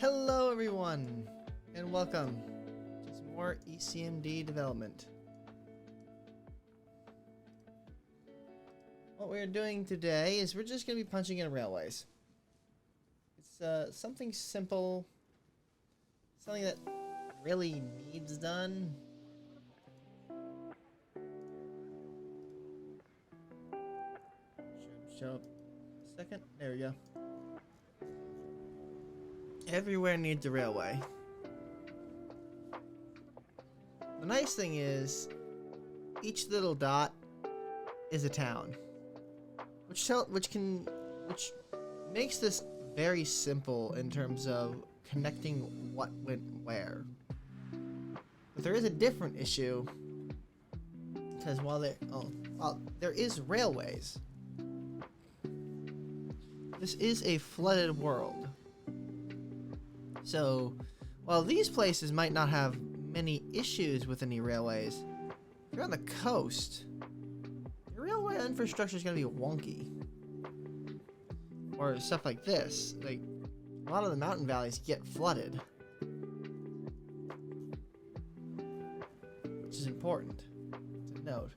Hello everyone, and welcome to some more ECMD development. What we're doing today is we're just going to be punching in railways. It's something simple, something that really needs done. Should show up a second. There we go. Everywhere needs a railway. The nice thing is, each little dot is a town, which makes this very simple in terms of connecting what went where. But there is a different issue, because while there is railways, this is a flooded world. So, while these places might not have many issues with any railways, if you're on the coast, your railway infrastructure is going to be wonky. Or stuff like this. Like, a lot of the mountain valleys get flooded, which is important to note.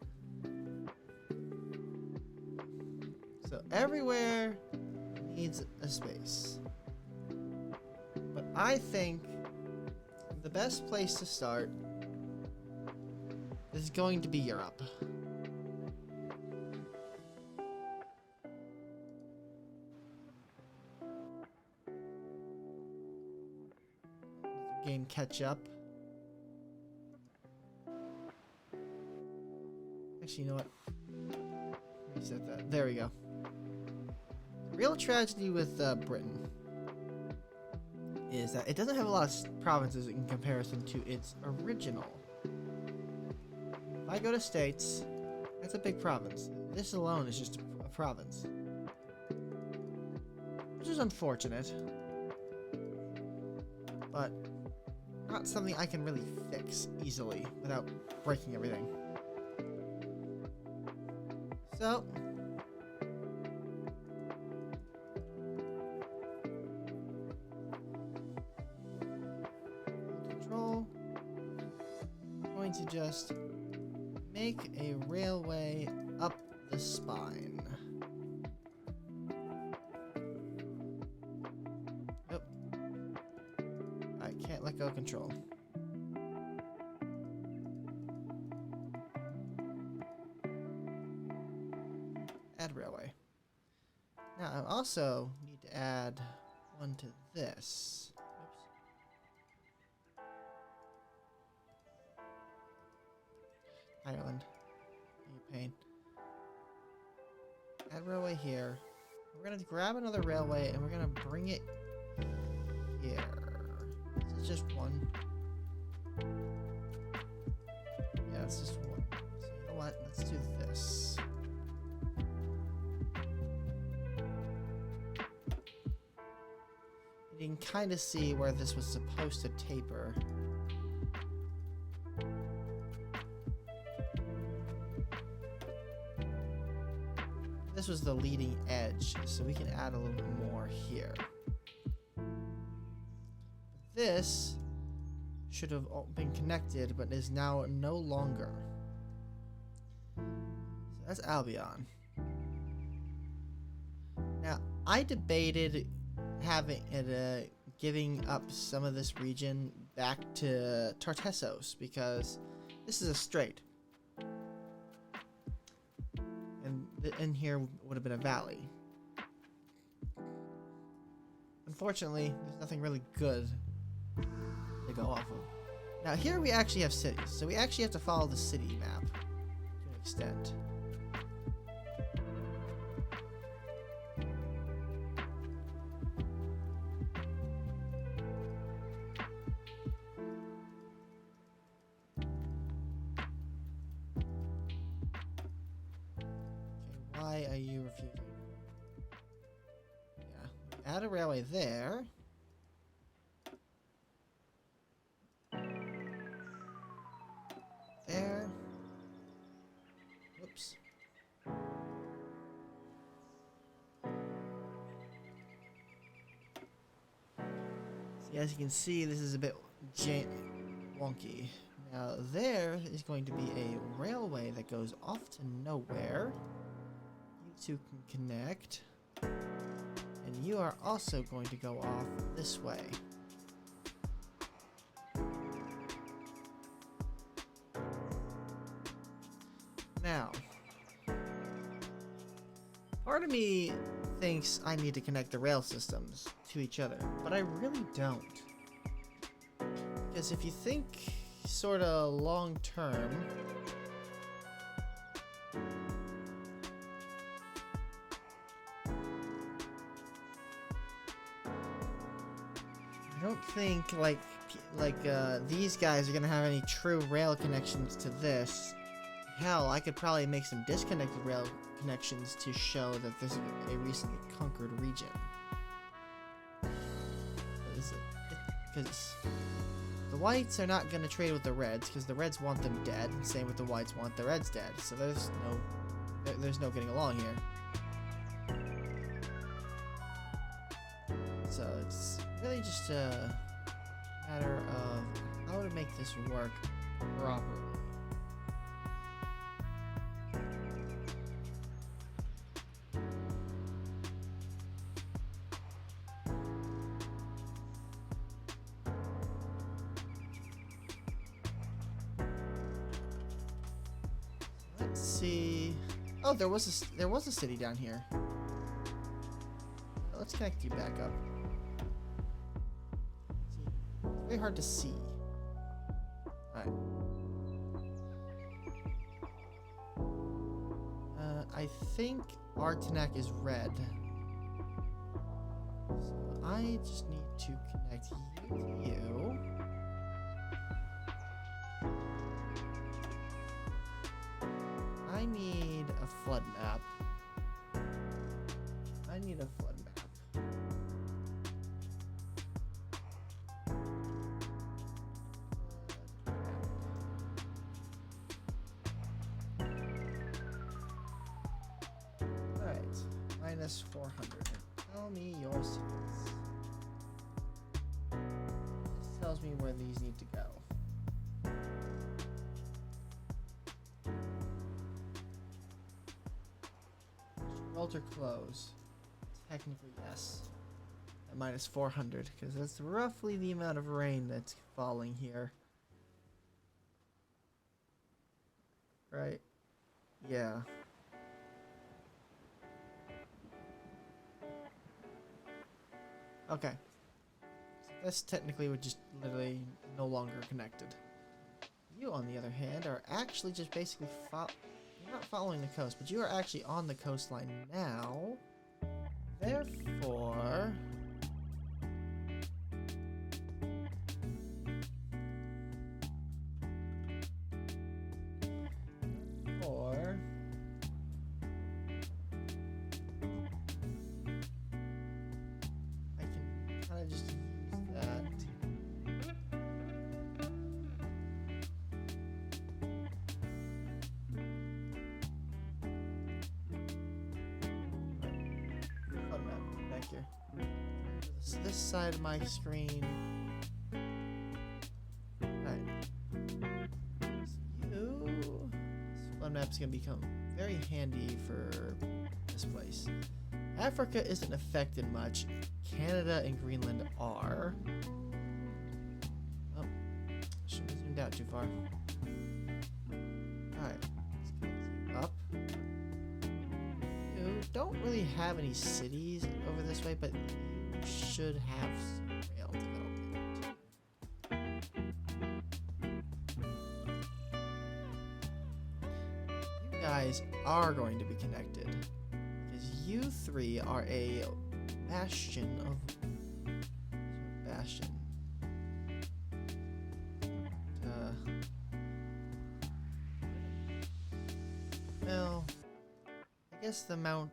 So, everywhere needs a space. But I think the best place to start is going to be Europe. Game catch up. Actually, you know what? Reset that. There we go. The real tragedy with Britain is that it doesn't have a lot of provinces in comparison to its original. If I go to states, that's a big province. This alone is just a province, which is unfortunate, but not something I can really fix easily without breaking everything. So going to just make a railway up the spine. Nope. I can't let go of control. Add railway. Now I also need to add one to this. Oops. Ireland. You pain. Add railway here. We're gonna grab another railway and we're gonna bring it here. This is just one. Yeah, it's just one. So you know what? Let's do this. You can kind of see where this was supposed to taper. This was the leading edge, so we can add a little bit more here. This should have been connected, but is now no longer. So that's Albion. Now, I debated having it, giving up some of this region back to Tartessos, because this is a strait. And in here would have been a valley. Unfortunately, there's nothing really good to go off of. Now here we actually have cities, so we actually have to follow the city map to an extent. Why are you refusing? Yeah, add a railway there. There. Whoops. See, as you can see, this is a bit wonky. Now there is going to be a railway that goes off to nowhere. You two can connect, and you are also going to go off this way. Now, part of me thinks I need to connect the rail systems to each other, but I really don't. Because if you think sort of long term, I don't think like these guys are gonna have any true rail connections to this. Hell, I could probably make some disconnected rail connections to show that this is a recently conquered region. Because the whites are not gonna trade with the reds, because the reds want them dead. Same with the whites want the reds dead. So there's no getting along here. So it's really just a matter of how to make this work properly. Let's see. Oh, there was a city down here. Let's connect you back up. It's very hard to see. Alright. I think Artenac is red. So I just need to connect you to you. I need a flood map. I need a flood map. Alright, minus 400. Tell me your secrets. This tells me where these need to go. World or close? Technically, yes. At minus 400, because that's roughly the amount of rain that's falling here. Right? Yeah. Okay. So this technically would just literally no longer connected. You, on the other hand, are actually just basically you're not following the coast, but you are actually on the coastline now. Therefore, I can kind of just use that. Fun map back here. This side of my screen. Alright. So this fun map's gonna become very handy for this place. Africa isn't affected much. Canada and Greenland are. Oh, shouldn't have zoomed out too far. Alright, let's continue up. You don't really have any cities over this way, but you should have some rail development. You guys are going to be connected. You three are a bastion of bastion. Well, I guess the mount.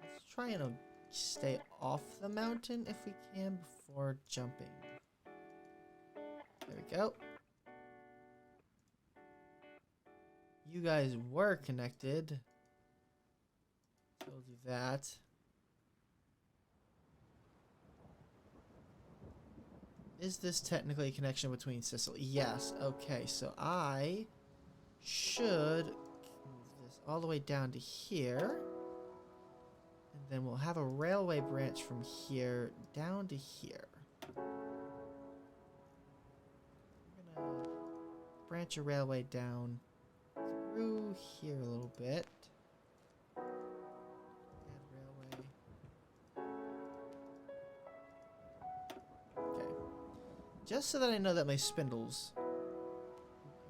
Let's try and stay off the mountain if we can before jumping. There we go. You guys were connected. We'll do that. Is this technically a connection between Sicily? Yes. Okay, so I should move this all the way down to here. And then we'll have a railway branch from here down to here. I'm gonna branch a railway down through here a little bit. Just so that I know that my spindles, I'm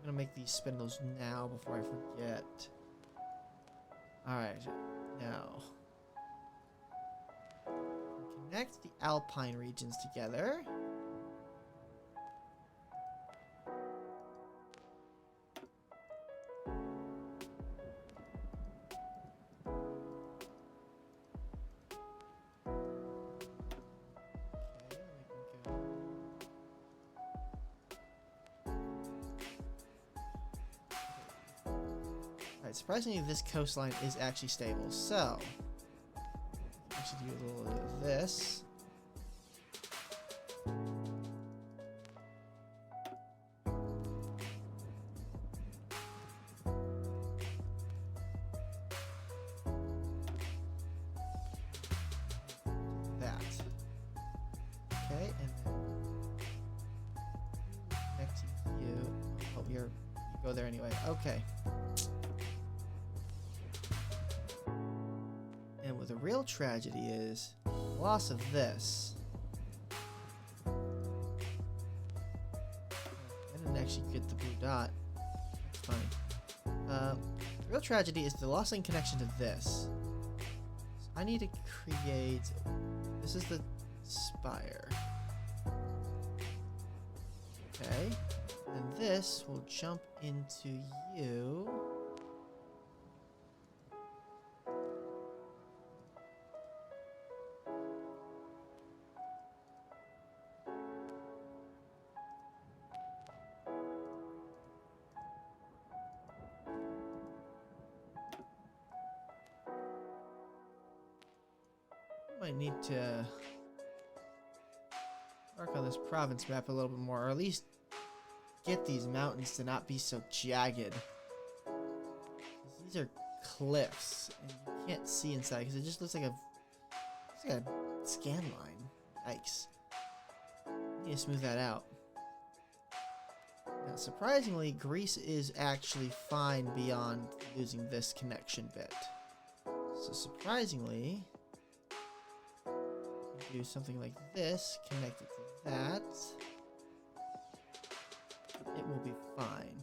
gonna make these spindles now before I forget. Alright, now connect the alpine regions together. Surprisingly, this coastline is actually stable, so I should do a little bit of this. That. Okay, and then next to you. Oh, you go there anyway. Okay. The real tragedy is the loss of this. I didn't actually get the blue dot. That's funny. The real tragedy is the loss in connection to this. So I need to create. This is the spire. Okay. And this will jump into you. I need to work on this province map a little bit more, or at least get these mountains to not be so jagged. These are cliffs, and you can't see inside because it just looks like a scan line. Yikes. I need to smooth that out. Now, surprisingly, grease is actually fine beyond losing this connection bit. So surprisingly, do something like this, connect it to that. It will be fine.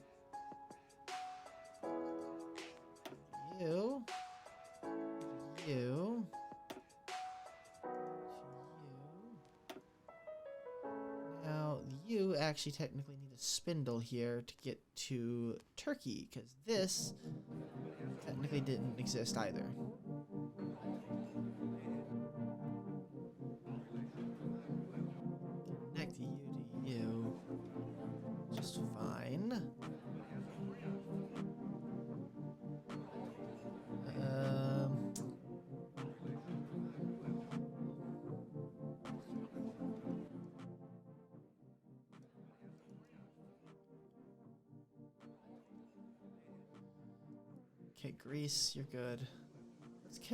You. Now, you actually technically need a spindle here to get to Turkey, because this technically didn't exist either. Connect you to you. Just fine. Okay, grease, you're good.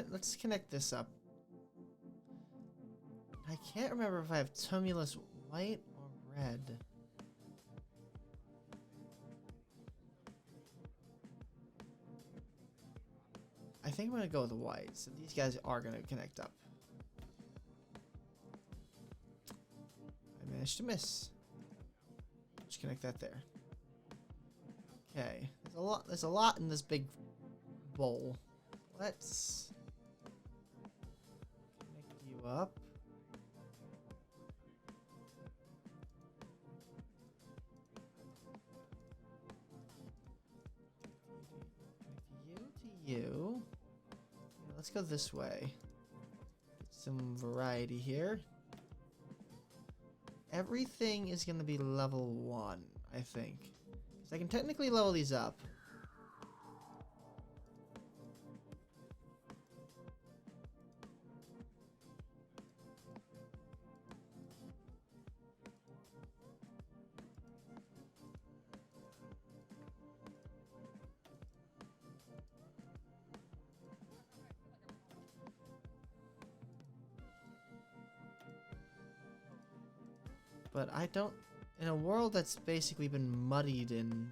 Let's connect this up. I can't remember if I have tumulus white or red. I think I'm gonna go with white, so these guys are gonna connect up. I managed to miss. Just connect that there. Okay, there's a lot in this big bowl. Let's connect you up. You. Yeah, let's go this way. Get some variety here. Everything is going to be level 1, I think. So I can technically level these up. But I don't... In a world that's basically been muddied and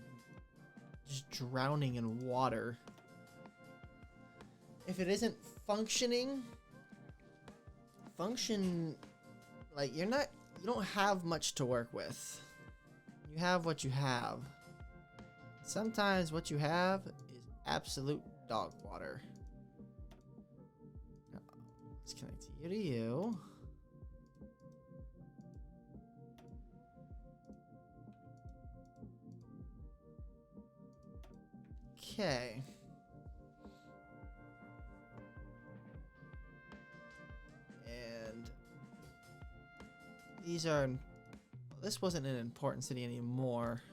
just drowning in water, if it isn't functioning, like, you don't have much to work with. You have what you have. Sometimes what you have is absolute dog water. Now, let's connect you to you. Okay. And these are... This wasn't an important city anymore.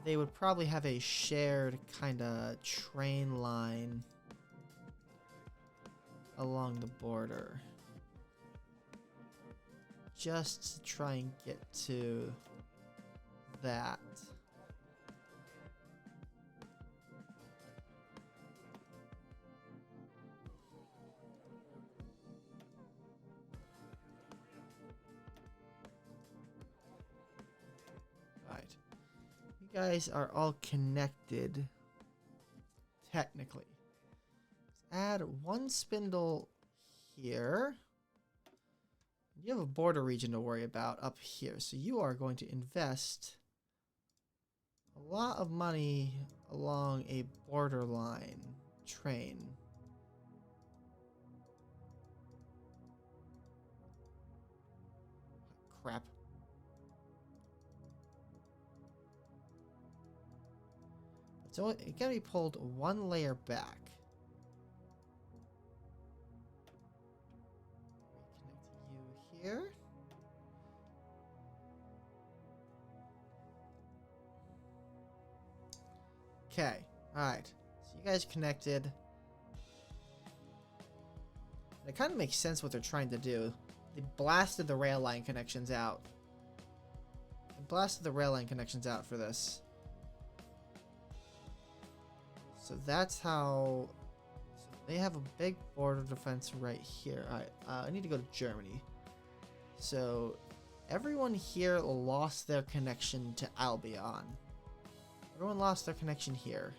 They would probably have a shared kind of train line along the border. Just to try and get to that. You guys are all connected, technically. Let's add one spindle here. You have a border region to worry about up here, so you are going to invest a lot of money along a borderline train. Crap. So it can be pulled one layer back. Connect you here. Okay, alright. So you guys connected. It kind of makes sense what they're trying to do. They blasted the rail line connections out. They blasted the rail line connections out for this. So that's how They have a big border defense right here. Alright, I need to go to Germany. So, everyone here lost their connection to Albion. Everyone lost their connection here.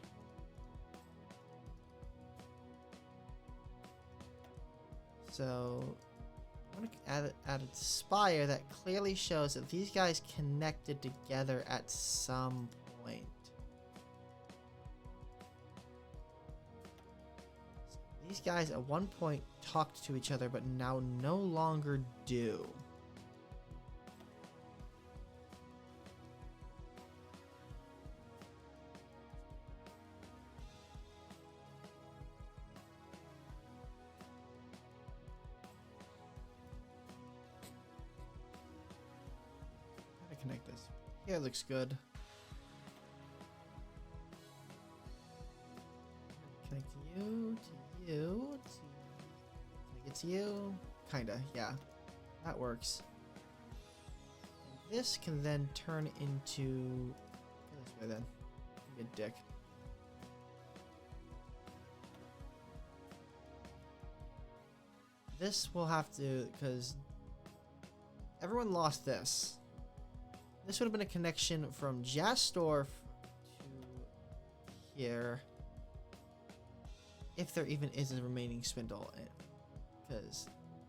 So, I'm going to add a spire that clearly shows that these guys connected together at some point. So these guys at one point talked to each other, but now no longer do. Connect this. Yeah, it looks good. Connect you to you. Can I get to you? Kinda, yeah. That works. And this can then turn into. Go this way then. Be a dick. This will have to, because everyone lost this. This would have been a connection from Jastorf to here, if there even is a remaining spindle, because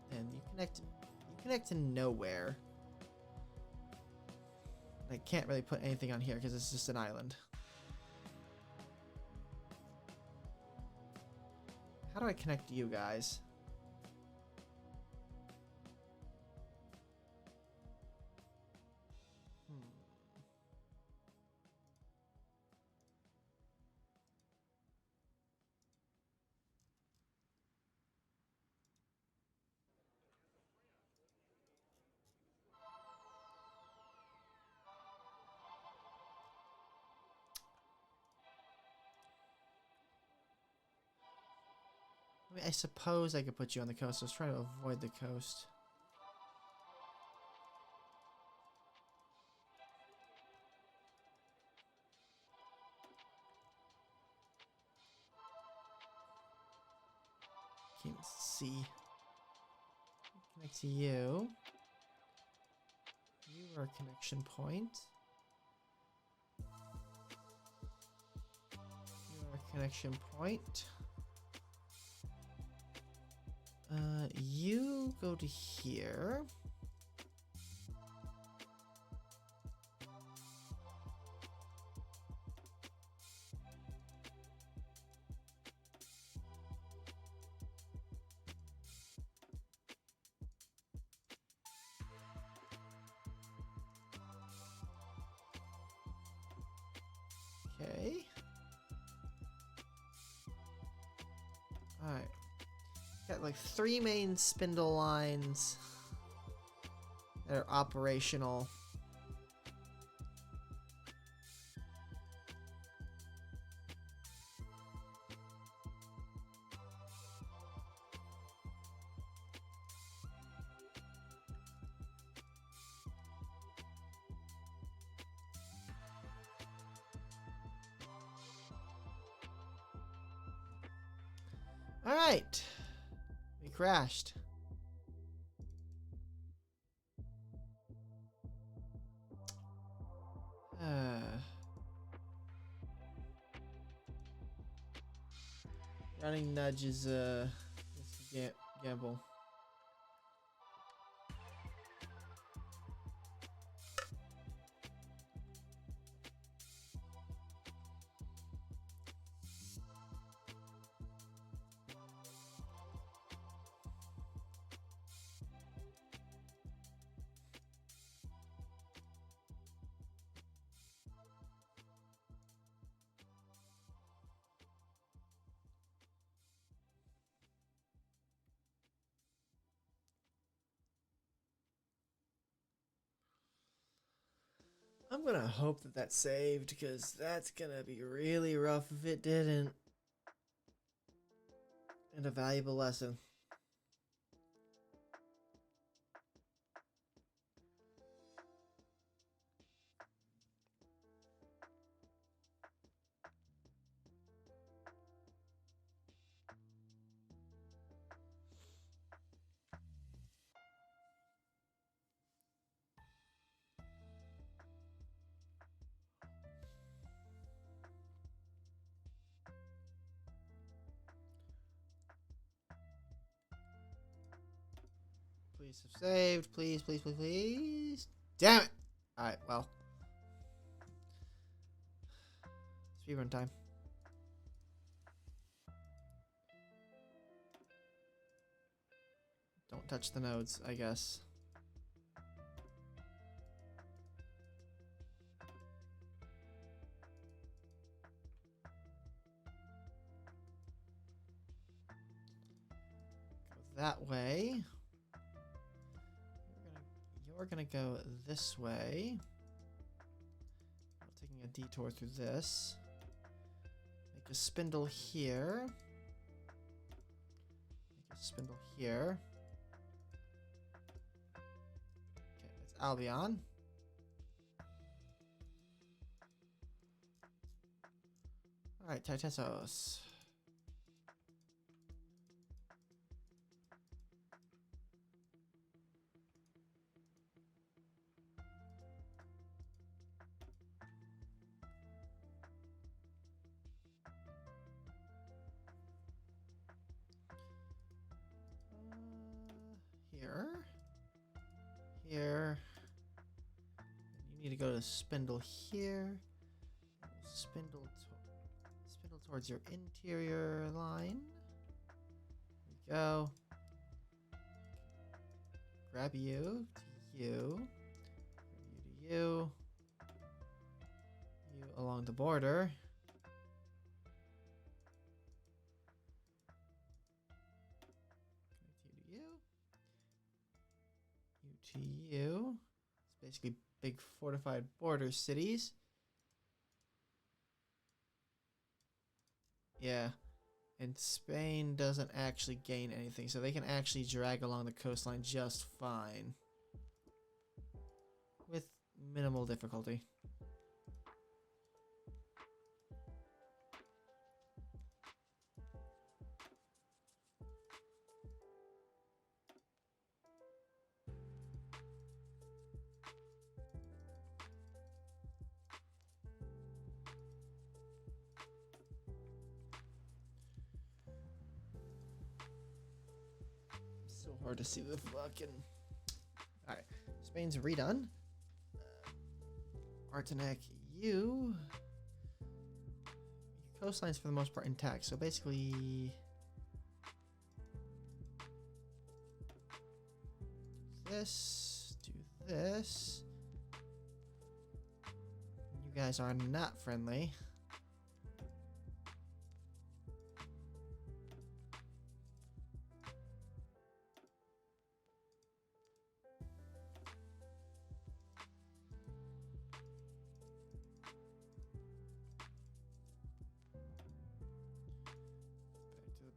then you connect to nowhere. I can't really put anything on here because it's just an island. How do I connect you guys? I mean, I suppose I could put you on the coast. I was trying to avoid the coast. Can't see. Connect to you. You are a connection point. You are a connection point. You go to here. Okay. Alright. Got like 3 main spindle lines that are operational. Alright. We crashed. Running nudge is a gamble. I'm gonna hope that that saved, because that's gonna be really rough if it didn't. And a valuable lesson. please have saved. Please, please, please, please. Damn it! Alright, well. Speedrun time. Don't touch the nodes, I guess. Go that way. You're gonna go this way. Taking a detour through this. Make a spindle here. Make a spindle here. Okay, that's Albion. Alright, Titessos. Here. You need to go to spindle here. Spindle towards your interior line. There we go. Grab you to you. You to you. You along the border. To you. It's basically big fortified border cities. Yeah. And Spain doesn't actually gain anything, so they can actually drag along the coastline just fine. With minimal difficulty. So hard to see the fucking... Alright, Spain's redone. Artenac, you... Your coastline's for the most part intact, so basically... do this. You guys are not friendly.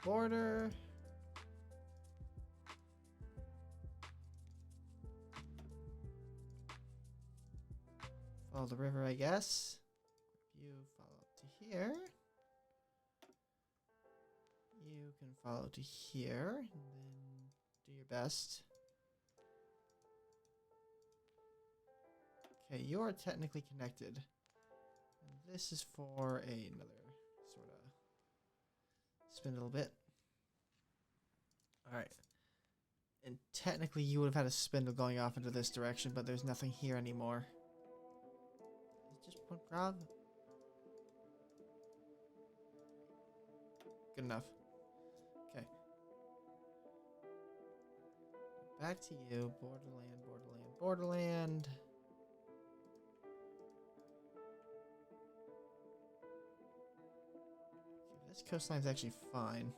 Border. Follow the river, I guess. You follow up to here. You can follow to here, and then do your best. Okay, you are technically connected. And this is for another sort of spindle bit. Alright. And technically you would have had a spindle going off into this direction, but there's nothing here anymore. Just one prob. Good enough. Okay. Back to you. Borderland, borderland, borderland. Okay, this coastline's actually fine.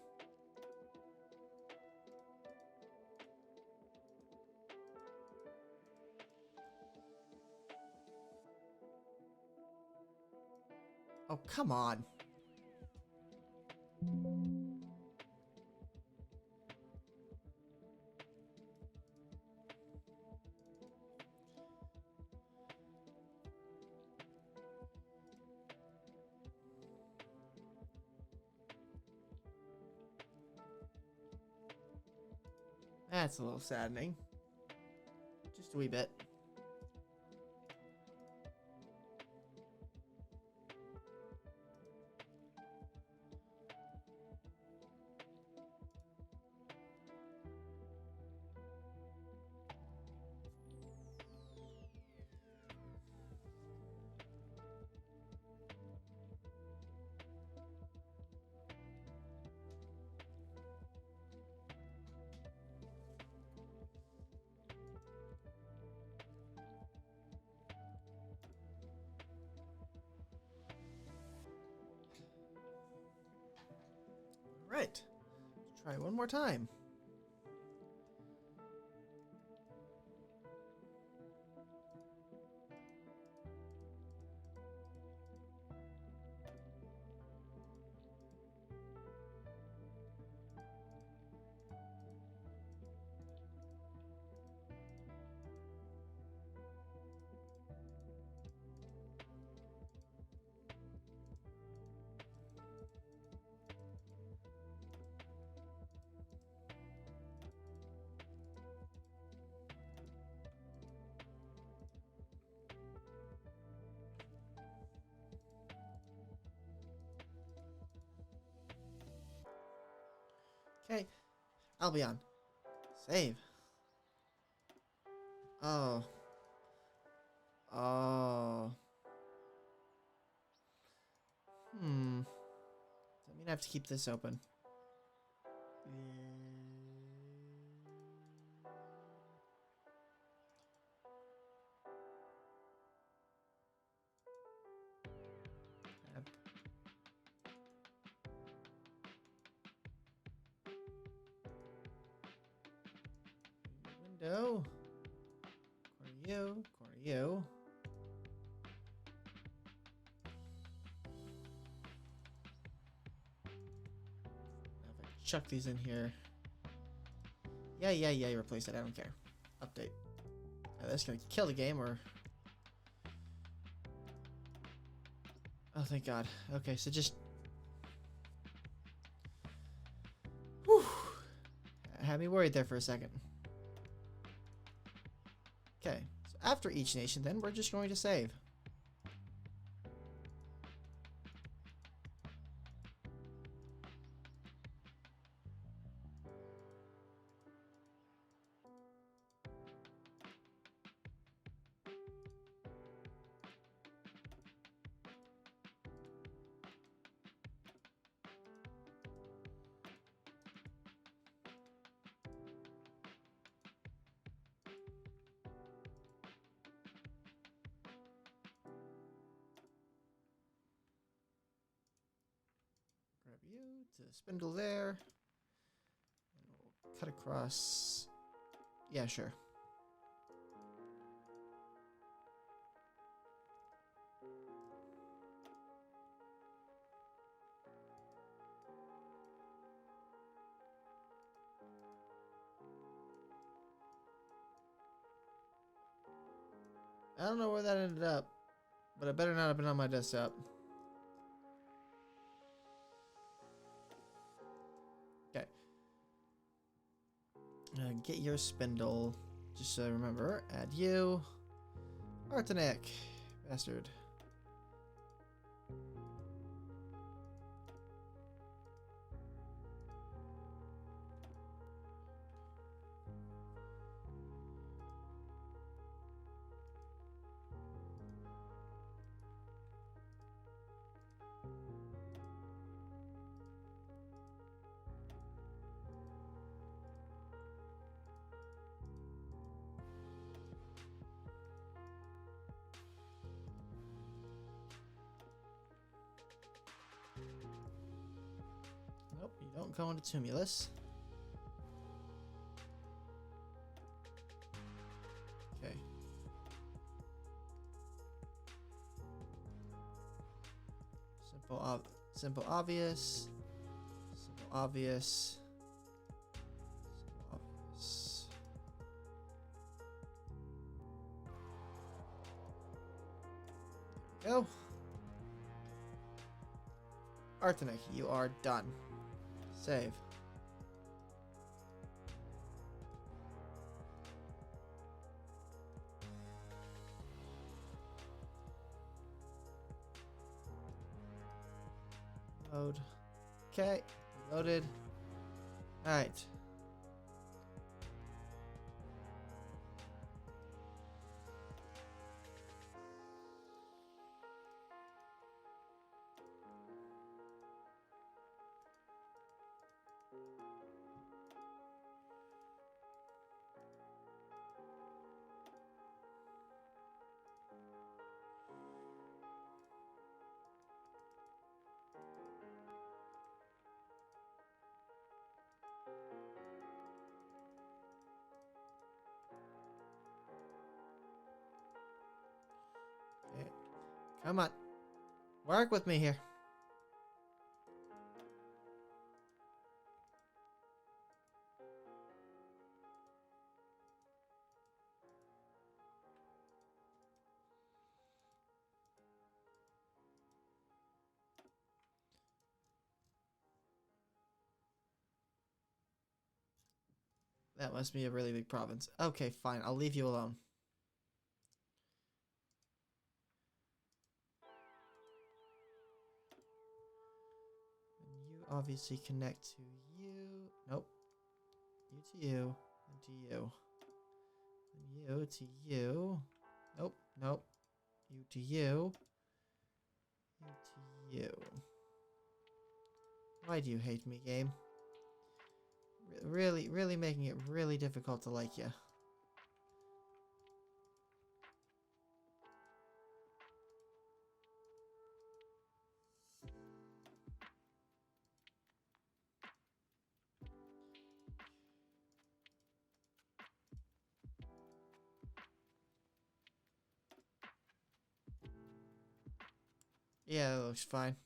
Oh, come on. That's a little saddening. Just a wee bit. right. Let's try one more time. Okay, I'll be on. Save. Oh. Oh. Does that mean I have to keep this open? Window. Corner you. Now if I chuck these in here. Yeah, replace it. I don't care. Update. That's gonna kill the game or... Oh, thank God. Okay, so just... Whew. Had me worried there for a second. Okay, so after each nation, then we're just going to save. Grab you to the spindle there. And we'll cut across. Yeah, sure. I don't know where that ended up, but it better not have been on my desktop. Okay. Get your spindle. Just so I remember. Add you. Artenek. Bastard. Nope, you don't go into Tumulus. Okay. Simple obvious. Simple obvious. Simple obvious. There we go. Artenek, you are done. Save. Load. Okay. Loaded. Alright. Come on. Work with me here. That must be a really big province. Okay, fine. I'll leave you alone. And you obviously connect to you. Nope. You to you. And to you. And you to you. Nope. Nope. You to you. You to you. Why do you hate me, game? Really making it really difficult to like you. Yeah, that looks fine.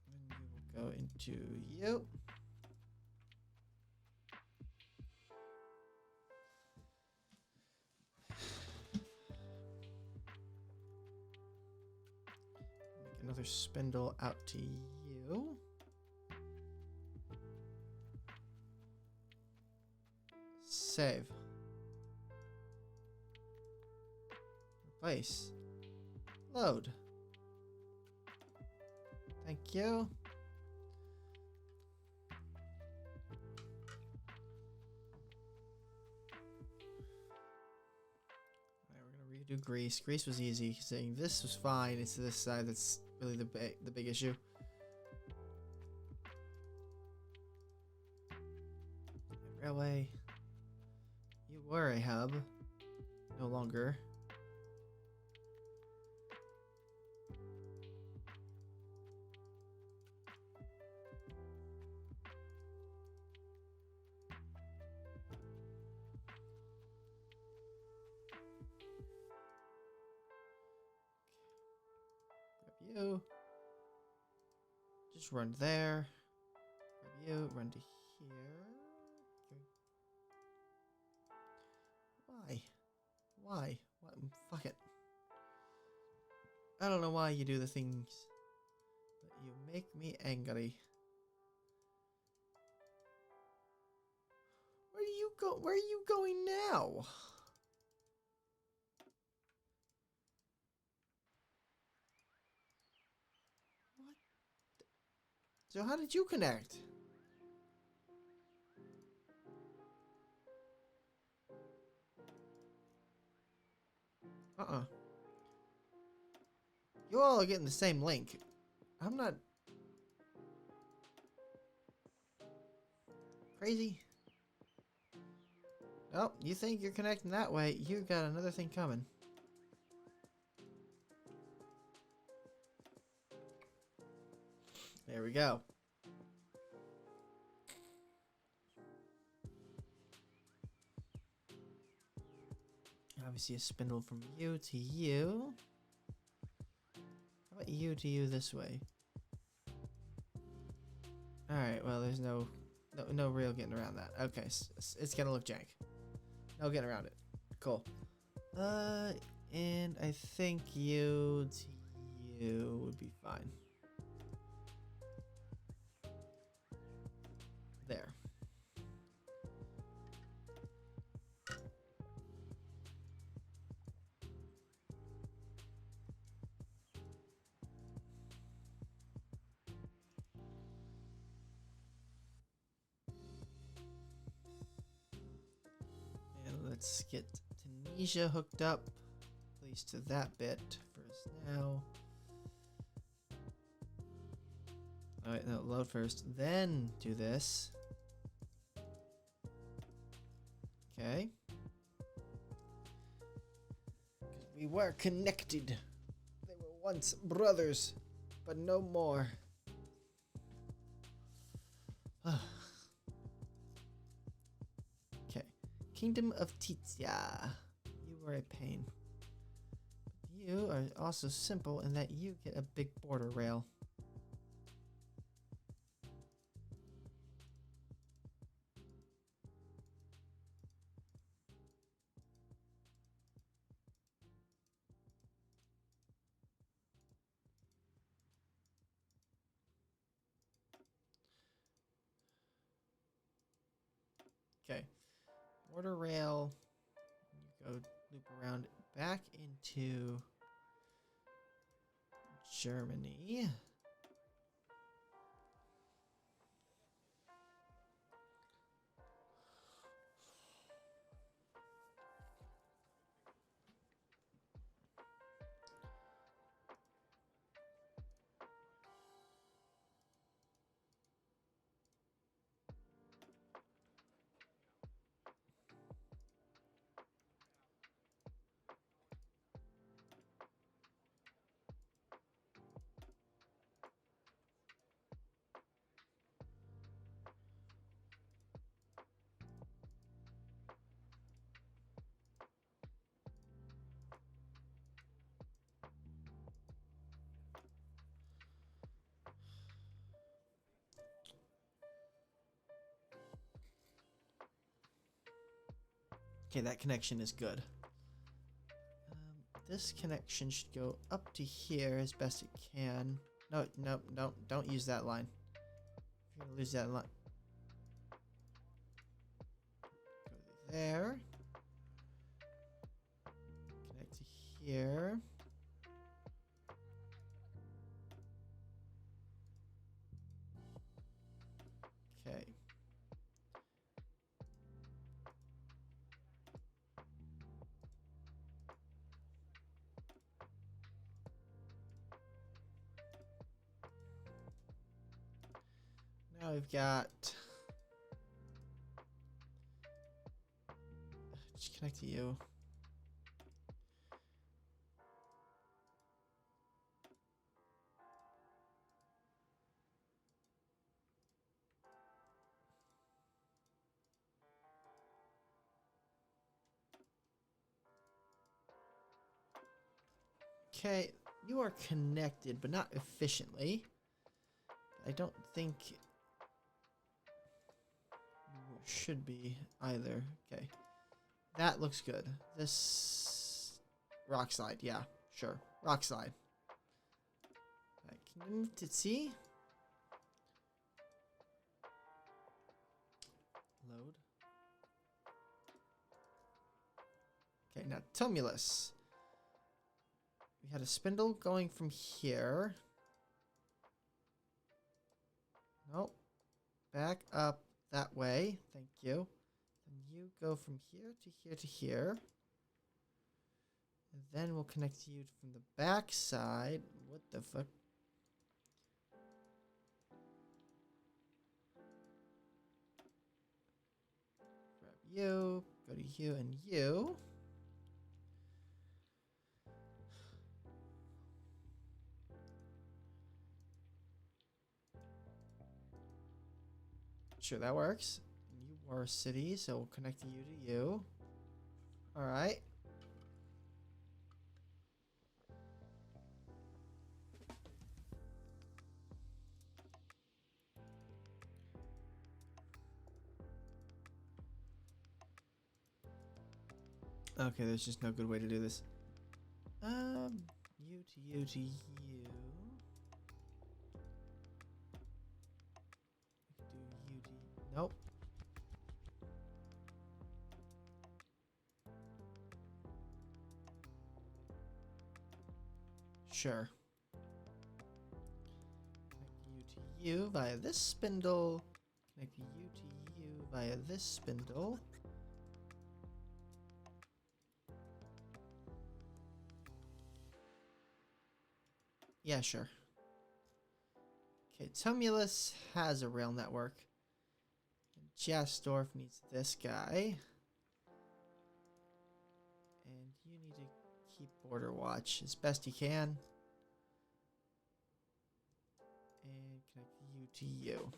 And you will go into you. Make another spindle out to you. Save. Replace. Load. Thank you. Alright, we're gonna redo Greece. Greece was easy. Saying this was fine. It's this side that's really the big issue. Railway. You were a hub. No longer. Grab you. Just run there. Grab you. Run to here. Why? Why? What? Fuck it. I don't know why you do the things, but you make me angry. Where do you go? Where are you going now? What? So how did you connect? You all are getting the same link. I'm not crazy. Nope, you think you're connecting that way, you got another thing coming. There we go. Obviously a spindle from you to you. How about you to you this way? Alright, well there's no real getting around that. Okay, it's gonna look jank. No getting around it. Cool. And I think you to you would be fine. There. Let's get Tunisia hooked up, at least to that bit first now. Alright, no, load first, then do this. Okay. We were connected. They were once brothers, but no more. Kingdom of Tizia. You are a pain. You are also simple in that you get a big border rail. Okay. Border rail. You go loop around back into Germany. Okay, that connection is good. This connection should go up to here as best it can. No, no, no, don't use that line. You're gonna lose that line. Go there. Connect to here. Okay. Now we've got. Just connect to you. Okay, you are connected, but not efficiently. I don't think you should be either. Okay, that looks good. This rock slide, yeah, sure, rock slide. Right, can you move to see? Load. Okay, now tumulus. We had a spindle going from here. Nope. Back up that way. Thank you. And you go from here to here to here. And then we'll connect you from the back side. What the fuck? Grab you. Go to you and you. Sure, that works. You are a city, so we'll connect you to you. Alright. Okay, there's just no good way to do this. You to you to you. Do you to nope. Sure. Connect you to you via this spindle. Connect you to you via this spindle. Yeah, sure. Okay, Tumulus has a rail network. Jastorf needs this guy. And you need to keep border watch as best you can. And connect you to you.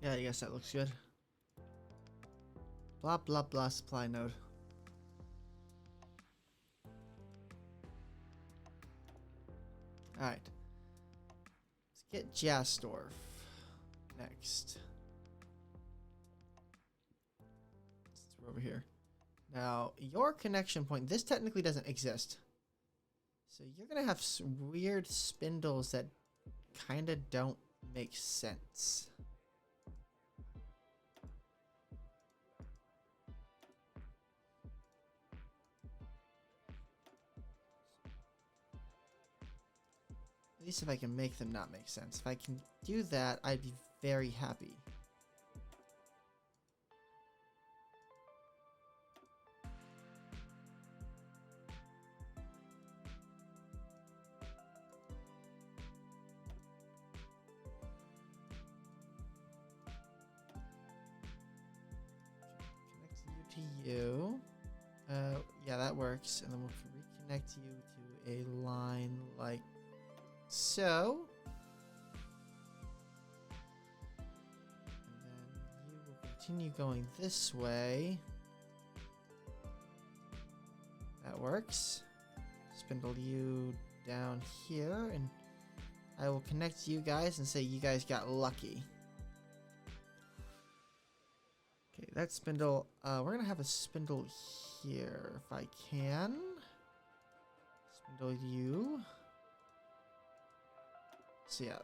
Yeah, I guess that looks good. Blah, blah, blah, supply node. Alright. Let's get Jastorf next. We're over here. Now, your connection point, this technically doesn't exist. So you're going to have weird spindles that kind of don't make sense. At least if I can make them not make sense. If I can do that, I'd be very happy. Connect you to you. Yeah, that works. And then we'll reconnect you to a line like so. And then you will continue going this way. That works. Spindle you down here, and I will connect you guys and say you guys got lucky. Okay, that spindle, we're gonna have a spindle here if I can. Spindle you. So yeah,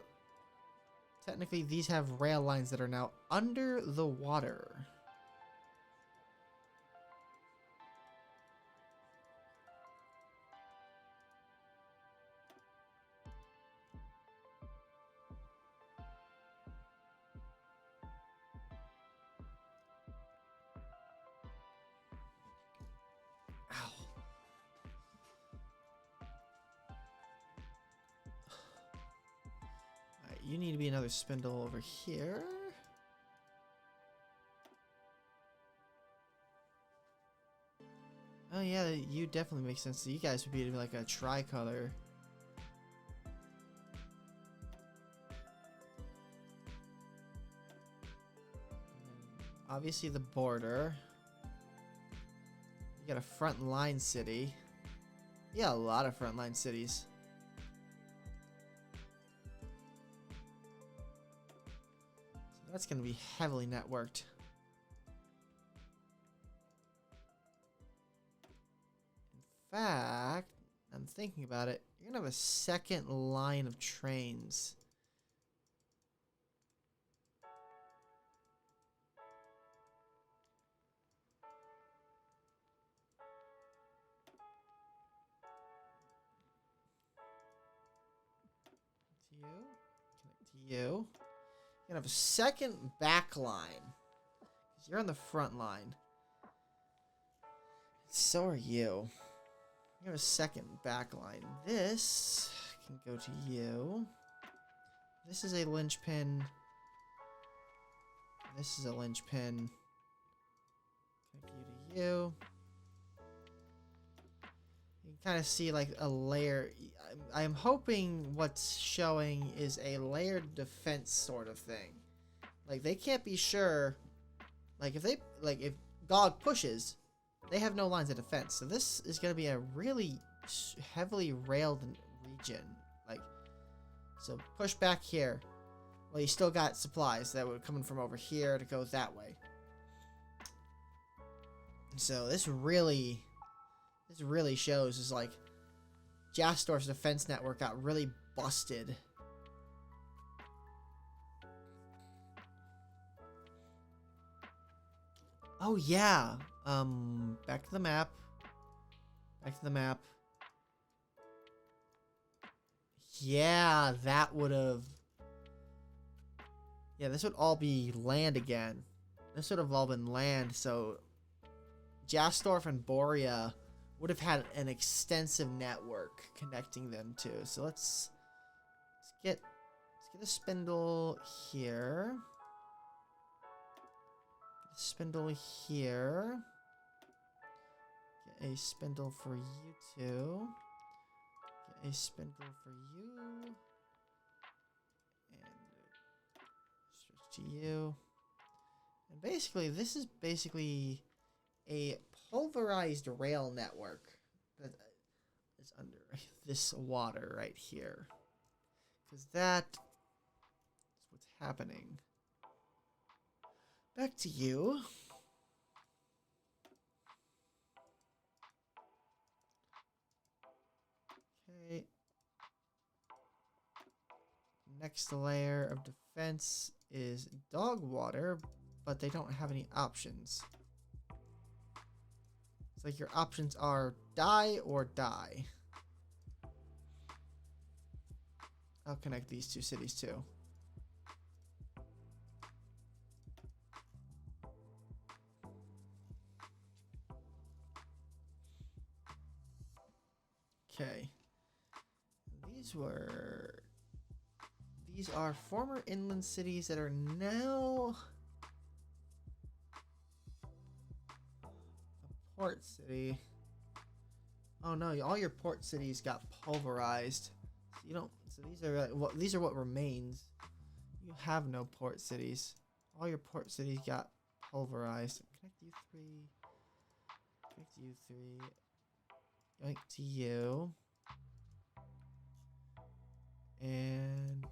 technically these have rail lines that are now under the water. Ow. Alright, you need to be another spindle over here. Oh yeah, you definitely make sense. So you guys would be like a tricolor. Obviously the border. You got a frontline city. Yeah, a lot of frontline cities. So that's going to be heavily networked. In fact, I'm thinking about it. You're going to have a second line of trains. Connect to you. You're gonna have a second back line. You're on the front line. So are you. You have a second back line. This can go to you. This is a linchpin. This is a linchpin. Connect you to you. You can kind of see like a layer. I'm hoping what's showing is a layered defense sort of thing. Like they can't be sure. Like if GOG pushes, they have no lines of defense. So this is going to be a really heavily railed region. Like, so push back here. Well, you still got supplies that were coming from over here to go that way. So this really shows is like Jastor's defense network got really busted. Oh yeah. Back to the map. Back to the map. Yeah, that would have. Yeah, this would all be land again. This would have all been land, so Jastorf and Borea would have had an extensive network connecting them too. So let's get a spindle here. Get a spindle here. Get a spindle for you two. Get a spindle for you. And switch to you. And basically, this is basically a pulverized rail network that is under this water right here. Because that is what's happening. Back to you. Okay. Next layer of defense is dog water, but they don't have any options. It's like your options are die or die. I'll connect these two cities too. Okay. These are former inland cities that are now a port city. Oh no, all your port cities got pulverized. So you don't. So these are what remains. You have no port cities. All your port cities got pulverized. Connect you three. Connect you three. Yoink to you. And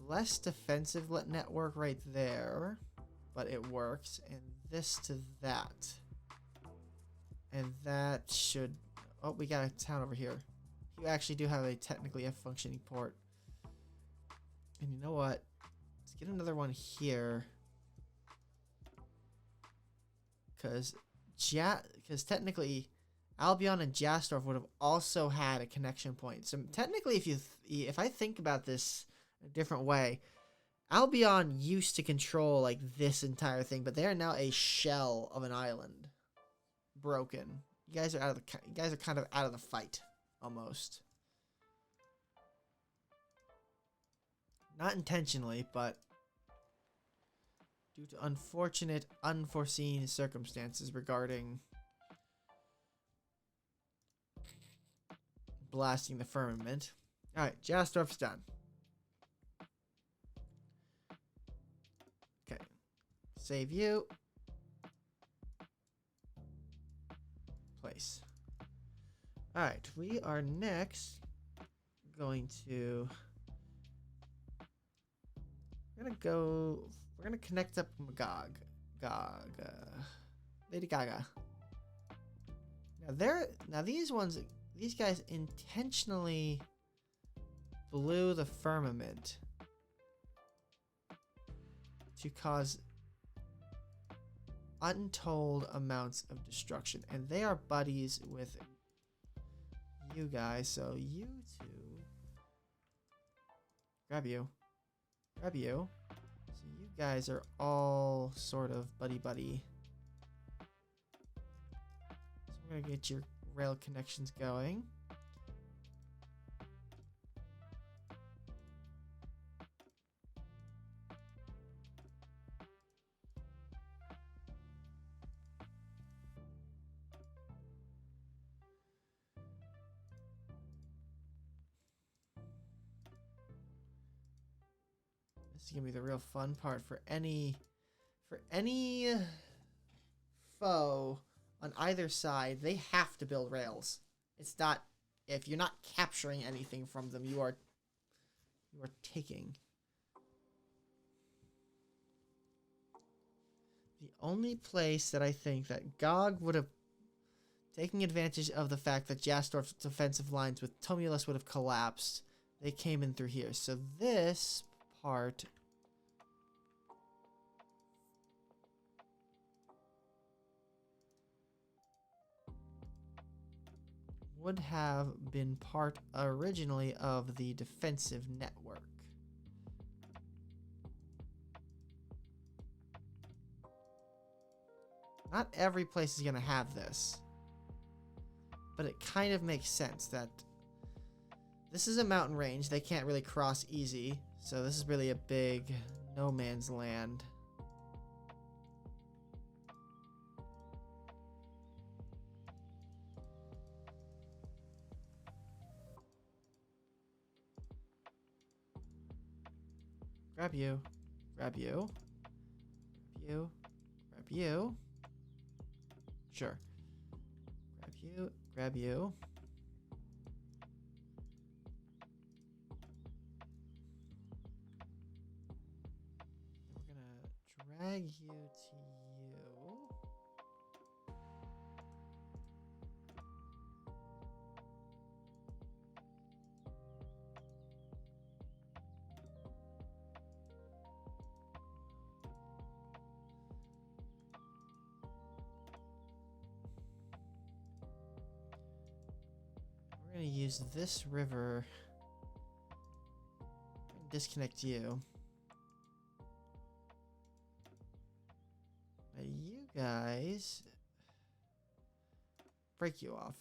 less defensive network right there, but it works. And this to that. And that should... Oh, we got a town over here. You actually do have technically a functioning port. And you know what? Let's get another one here. Because technically Albion and Jastorf would have also had a connection point. So technically, if I think about this a different way, Albion used to control like this entire thing, but they are now a shell of an island, broken. You guys are kind of out of the fight almost. Not intentionally, but due to unfortunate, unforeseen circumstances regarding blasting the firmament. Alright, Jastorf's done. Okay. Save you. Place. Alright, we are next going to... We're gonna connect up Magog. Lady Gaga. Now these guys intentionally blew the firmament to cause untold amounts of destruction. And they are buddies with you guys, so you two... Grab you. So you guys are all sort of buddy-buddy. So we're gonna get your rail connections going. This is gonna be the real fun part for any foe on either side. They have to build rails. It's not, if you're not capturing anything from them, you are taking. The only place that I think that GOG would have taken advantage of the fact that Jastorf's defensive lines with Tumulus would have collapsed, they came in through here. So this part would have been part originally of the defensive network. Not every place is going to have this, but it kind of makes sense that this is a mountain range. They can't really cross easy, so this is really a big no man's land. Grab you. Grab you. you. Grab you. Sure. Grab you. Grab you. We're gonna drag you to you. We're gonna use this river. Disconnect you. Now you guys break you off.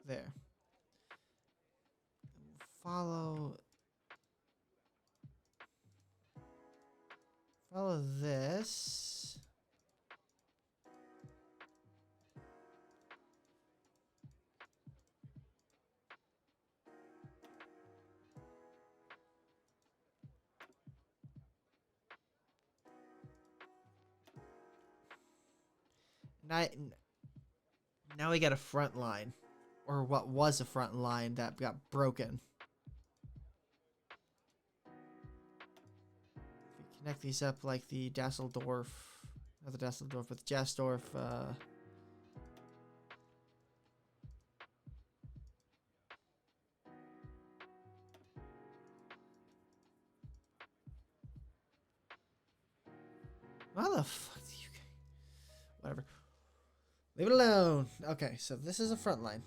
There. Follow this. Now we got a front line, or what was a front line that got broken. If we connect these up like the Dasseldorf, not the Dasseldorf, but the Jasdorf. How the fuck do you? Whatever. Leave it alone. Okay, so this is a front line.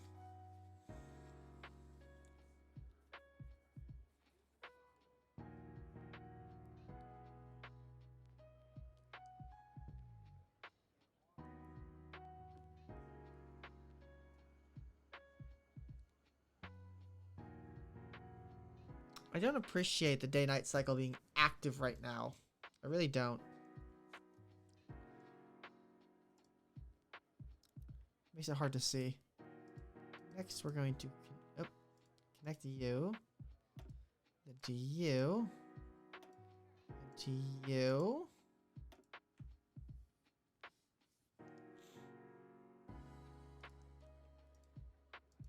I don't appreciate the day-night cycle being active right now. I really don't. Makes it hard to see. Next, we're going to connect to you, then to you, then to you.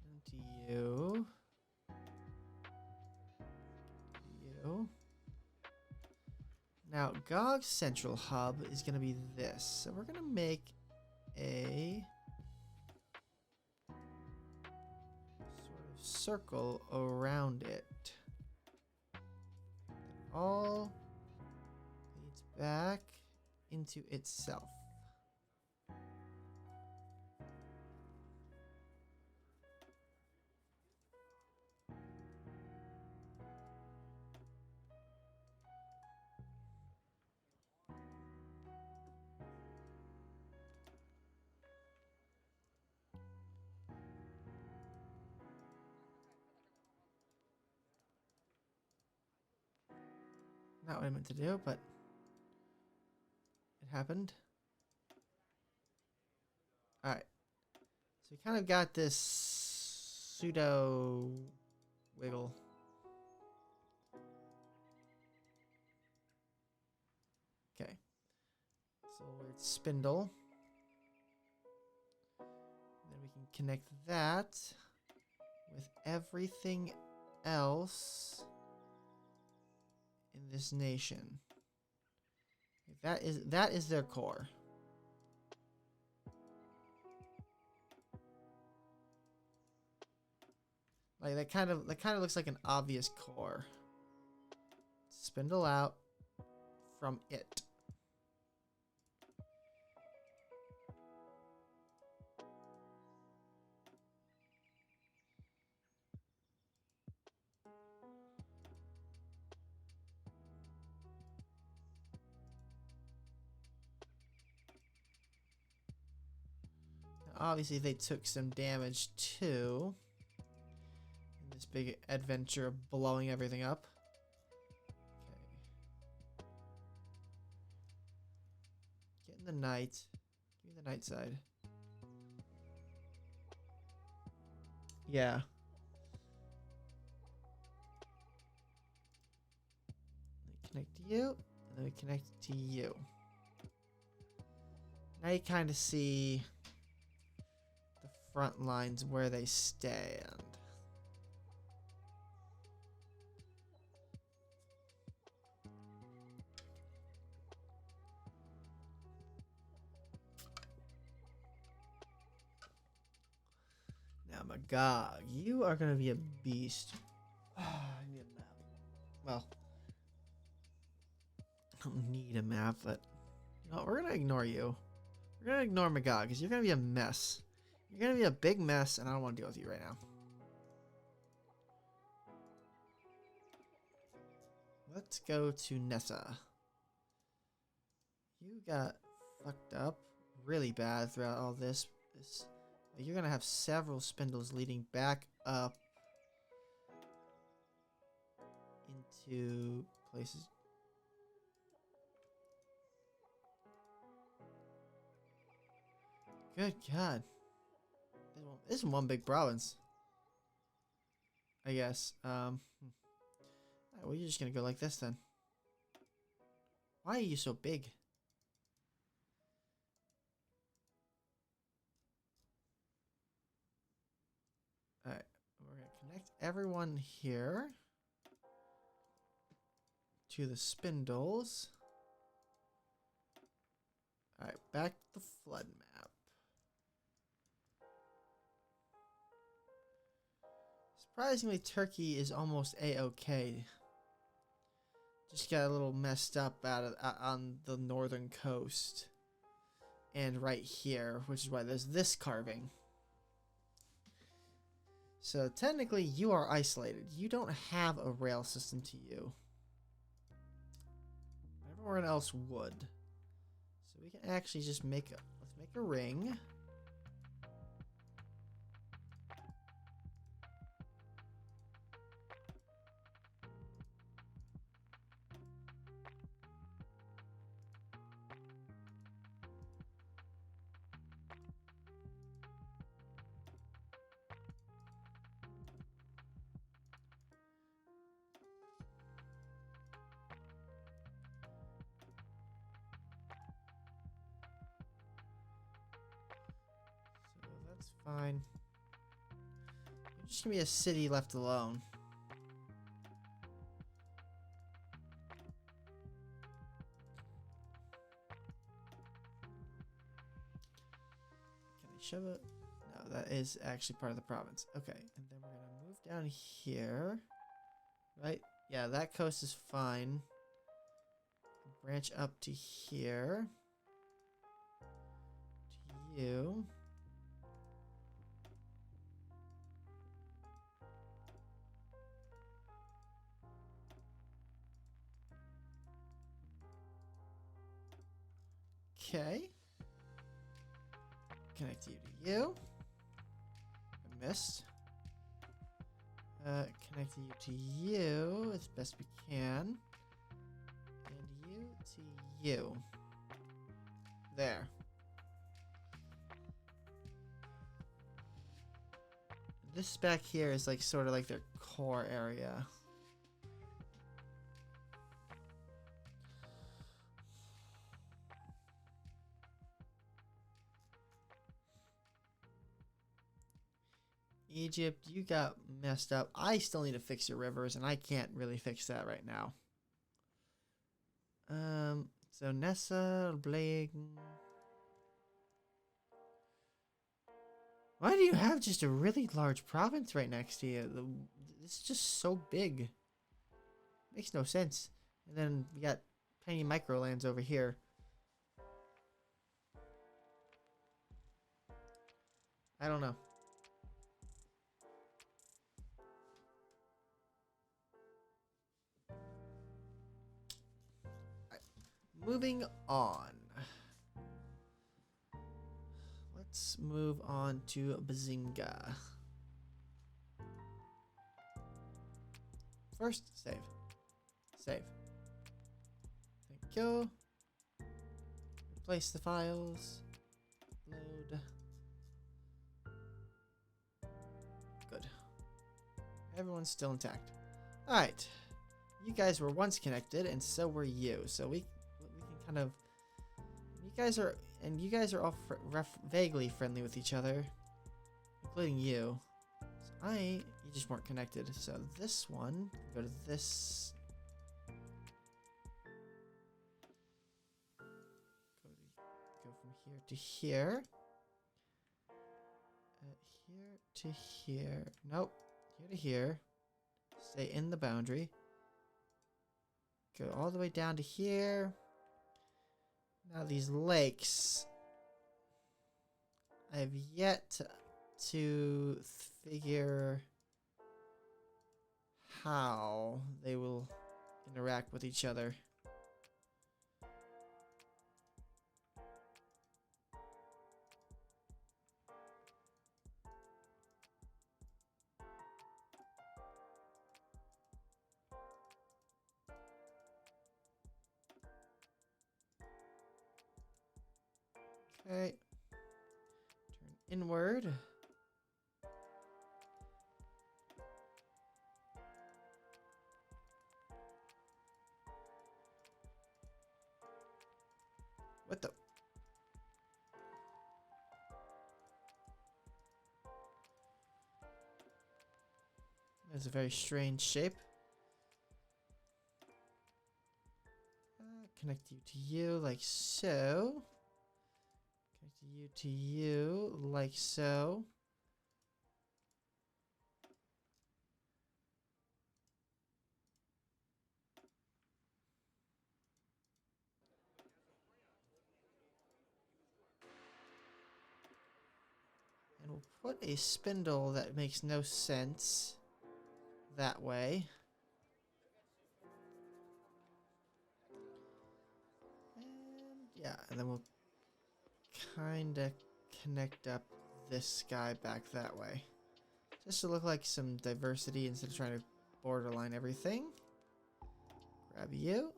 And to you. You. Now, GOG's central hub is going to be this. So we're going to make a sort of circle around it. It all leads back into itself. Not what I meant to do, but it happened. Alright. So we kind of got this pseudo wiggle. Okay. So weird spindle. Then we can connect that with everything else in this nation. That is their core. Like that kind of looks like an obvious core. Spindle out from it. Obviously, they took some damage too in this big adventure of blowing everything up. Okay. Get in the night. Give me the night side. Yeah. connect to you, and then we connect to you. Now you kind of see the front lines where they stand. Now, Magog, you are going to be a beast. I need a map. Well, I don't need a map, but you know, we're going to ignore you. We're going to ignore Magog because you're going to be a mess. You're going to be a big mess, and I don't want to deal with you right now. Let's go to Nessa. You got fucked up really bad throughout all this. You're going to have several spindles leading back up into places. Good God. This is one big province. I guess. Alright, well, you're just going to go like this then. Why are you so big? Alright, we're going to connect everyone here to the spindles. Alright, back to the flood map. Surprisingly, Turkey is almost A-okay. Just got a little messed up on the northern coast. And right here, which is why there's this carving. So technically, you are isolated. You don't have a rail system to you. Everyone else would. So we can actually just let's make a ring. That's fine. You're just gonna be a city left alone. Can I shove it? No, that is actually part of the province. Okay, and then we're gonna move down here. Right? Yeah, that coast is fine. Branch up to here. To you. Okay. Connect you to you. I missed. Connect you to you as best we can. And you to you. There. This back here is like sort of like their core area. Egypt, you got messed up. I still need to fix your rivers, and I can't really fix that right now. So Nessa, Blake. Why do you have just a really large province right next to you? It's just so big. Makes no sense. And then we got tiny microlands over here. I don't know. Moving on. Let's move on to Bazinga. First, save. Save. Thank you. Replace the files. Load. Good. Everyone's still intact. Alright. you guys were once connected, and so were you. So we can kind of, you guys are all vaguely friendly with each other, including you. So you just weren't connected. So this one, go to this. Go from here to here. Here to here. Nope. Here to here. Stay in the boundary. Go all the way down to here. Now these lakes. I have yet to figure how they will interact with each other. Okay. Turn inward. What the? That's a very strange shape. Connect you to you like so. Connect you to you like so. And we'll put a spindle that makes no sense that way. And yeah, and then we'll kind of connect up this guy back that way. Just to look like some diversity instead of trying to borderline everything. Grab you.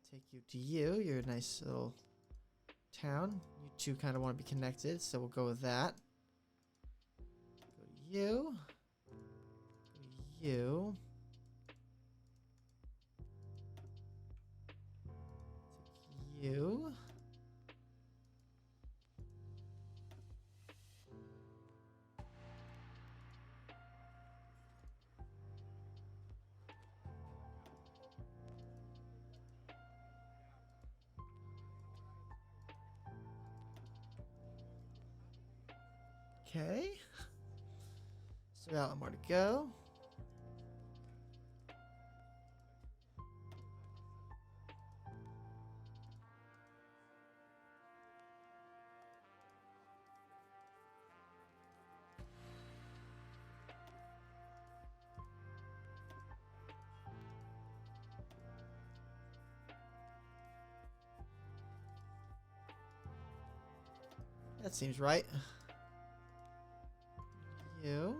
Take you to you. You're a nice little town. You two kind of want to be connected, so we'll go with that. Go to you. Go to you. Take you. Okay. Still got a lot more to go. That seems right. You.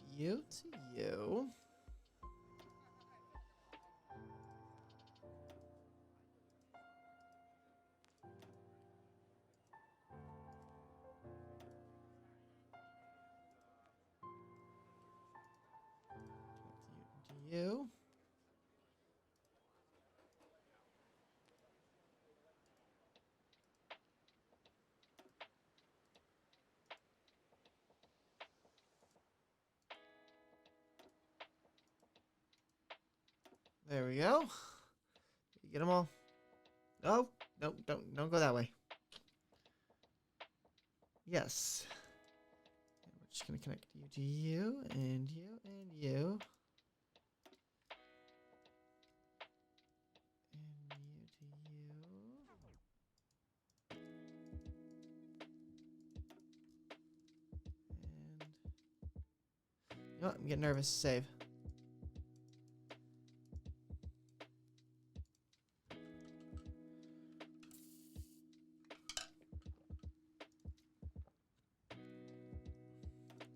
Then you to you. To you. There we go. Did you get them all? Oh, no, don't go that way. Yes. And we're just gonna connect you to you and you and you. And you to you. And you know what? I'm getting nervous. Save.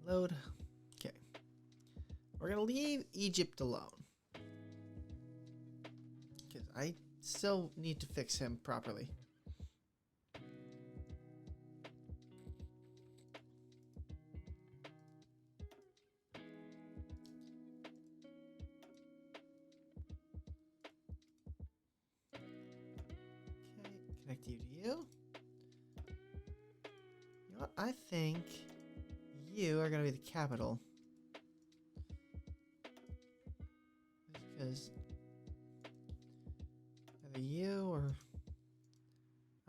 Load. Okay. We're going to leave Egypt alone. Because I still need to fix him properly. connect you to you. You know what? I think you are going to be the capital. Because either you or...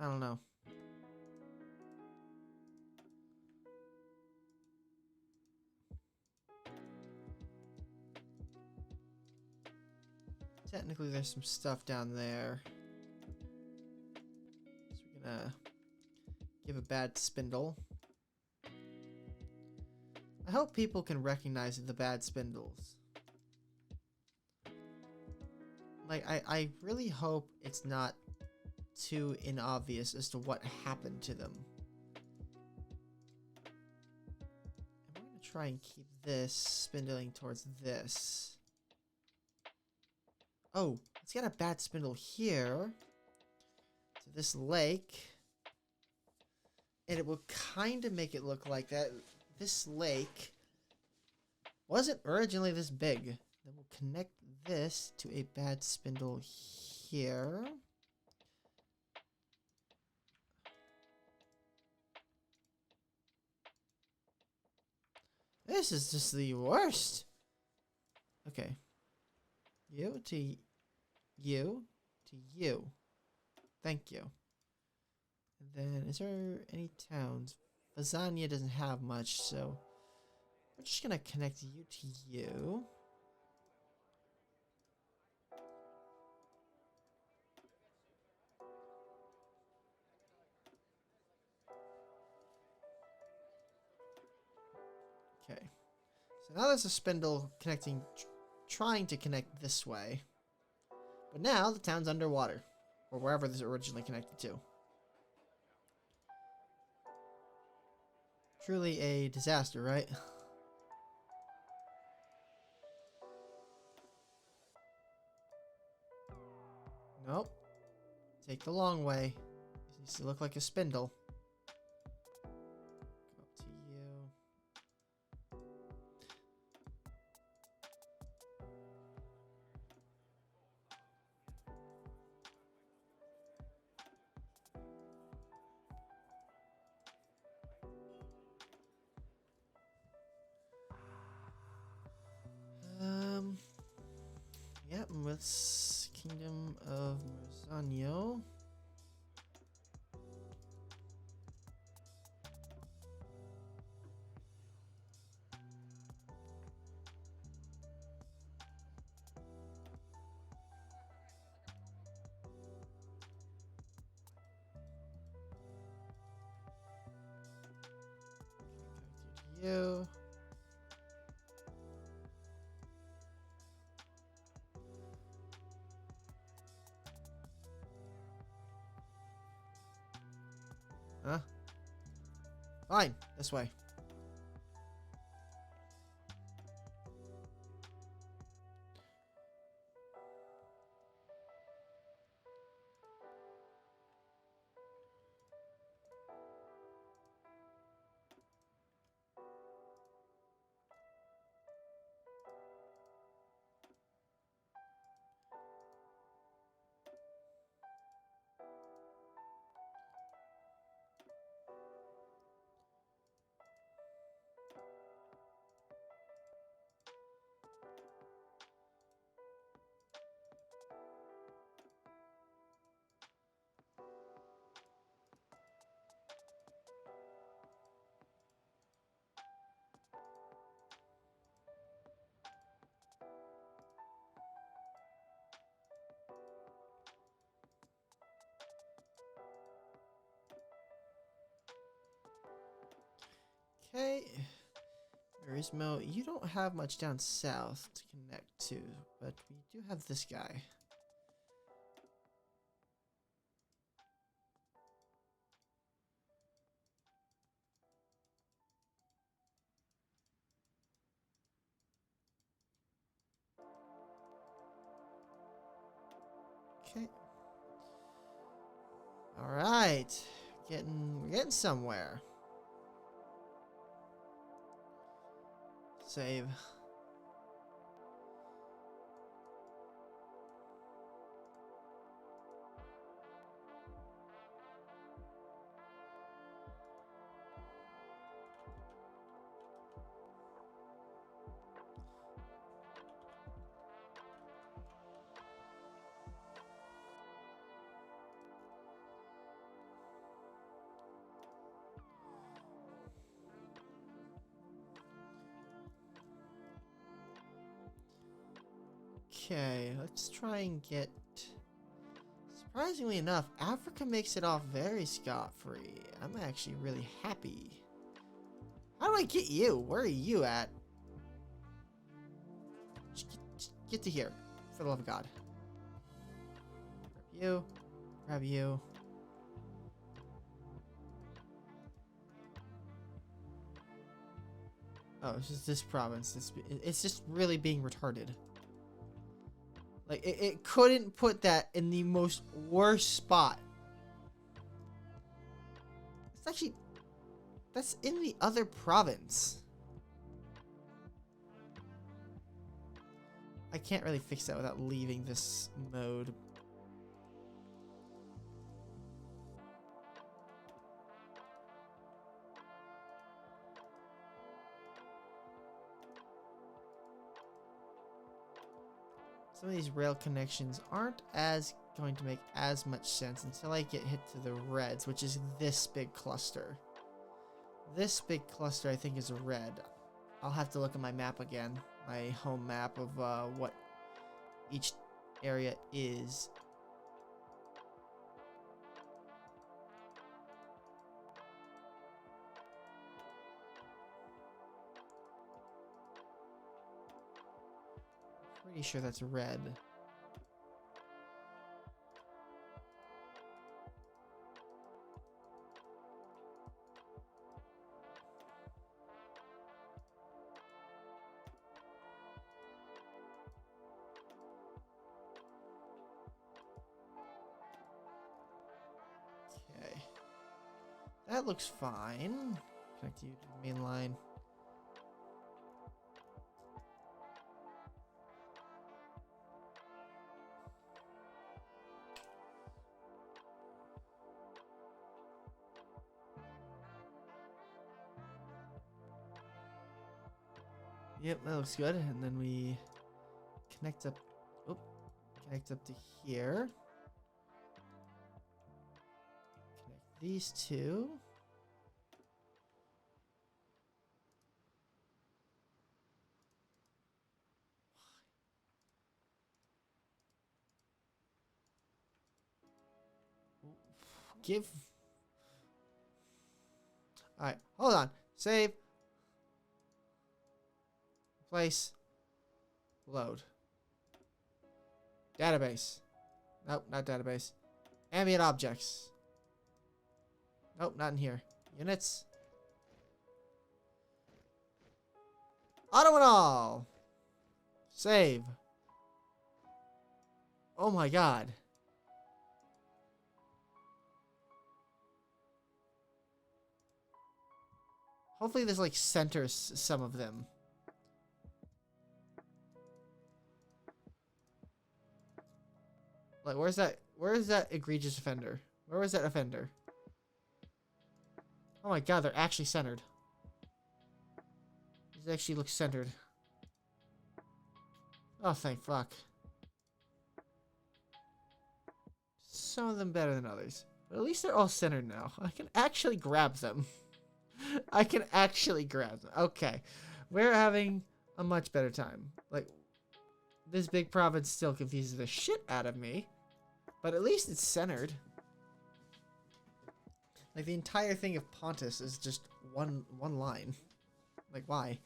I don't know. Technically, there's some stuff down there. So we're gonna give a bad spindle. I hope people can recognize the bad spindles. Like, I really hope it's not too inobvious as to what happened to them. I'm going to try and keep this spindling towards this. Oh, let's get a bad spindle here to this lake. And it will kind of make it look like that this lake wasn't originally this big. Then we'll connect this to a bad spindle here. This is just the worst. Okay. You to you to you. Thank you. And then, is there any towns? Lasagna doesn't have much, so we're just gonna connect you to you. Okay. So now there's a spindle connecting, trying to connect this way. But now the town's underwater, or wherever this is originally connected to. Truly a disaster, right? Nope. Take the long way. It needs to look like a spindle. Go up to you. Yeah, with Kingdom of Marzano. You. Huh? Fine, this way. Okay. Verismo, you don't have much down south to connect to, but we do have this guy. Okay. All right. We're getting somewhere. Save. Okay, let's try and get... Surprisingly enough, Africa makes it off very scot-free. I'm actually really happy. How do I get you? Where are you at? Just get to here, for the love of God. Grab you. Grab you. Oh, it's just this province. It's just really being retarded. Like, it couldn't put that in the most worst spot. It's actually... That's in the other province. I can't really fix that without leaving this mode. Some of these rail connections aren't as going to make as much sense until I get hit to the reds, which is this big cluster. This big cluster I think is a red. I'll have to look at my map again, my home map of what each area is. Pretty sure that's red. Okay. That looks fine. Connect you to the main line. Yep, that looks good. And then we connect up. Oop, connect up to here. Connect these two. Give. All right, hold on. Save. Place. Load. Database. Nope, not database. Ambient objects. Nope, not in here. Units. Auto and all. Save. Oh my god. Hopefully this like centers some of them. Like where's that egregious offender? Where was that offender? Oh my god, they're actually centered. These actually look centered. Oh thank fuck. Some of them better than others. But at least they're all centered now. I can actually grab them. I can actually grab them. Okay. We're having a much better time. Like, this big province still confuses the shit out of me. But at least it's centered. Like, the entire thing of Pontus is just one line. Like, why?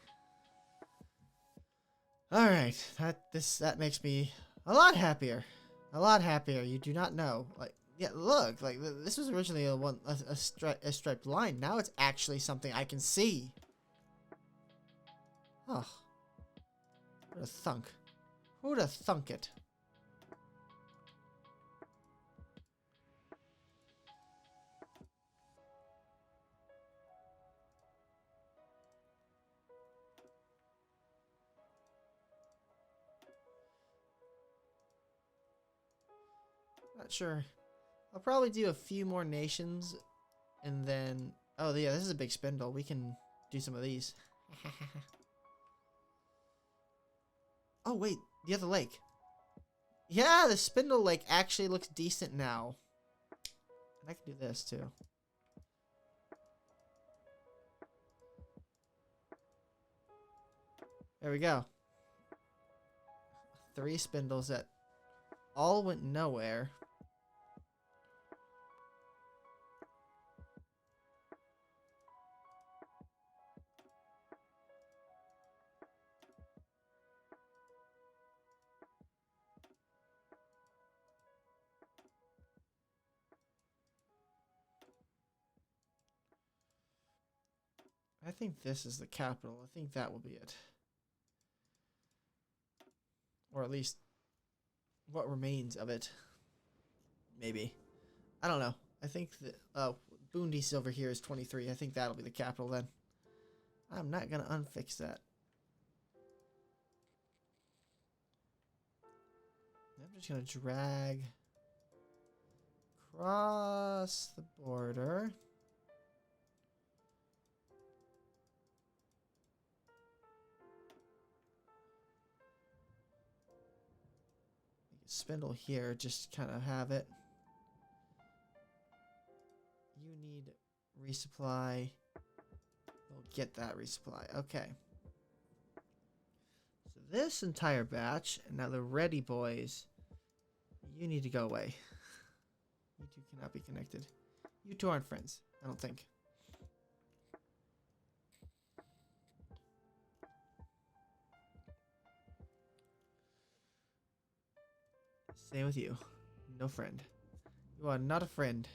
Alright. That makes me a lot happier. A lot happier. You do not know. Like, yeah, look, like this was originally a striped line. Now it's actually something I can see. Oh, who'd have thunk? Who'd have thunk it? Not sure. I'll probably do a few more nations, and then... Oh, yeah, this is a big spindle. We can do some of these. Oh, wait. The other lake. Yeah, the spindle lake actually looks decent now. And I can do this, too. There we go. 3 spindles that all went nowhere. I think this is the capital. I think that will be it. Or at least what remains of it. Maybe. I don't know. I think that Boondies over here is 23. I think that'll be the capital then. I'm not going to unfix that. I'm just going to drag across the border. Spindle here, just kind of have it. You need resupply. We'll get that resupply. Okay. So this entire batch, and now the ready boys, you need to go away. You two cannot be connected. You two aren't friends, I don't think. Same with you. No friend. You are not a friend.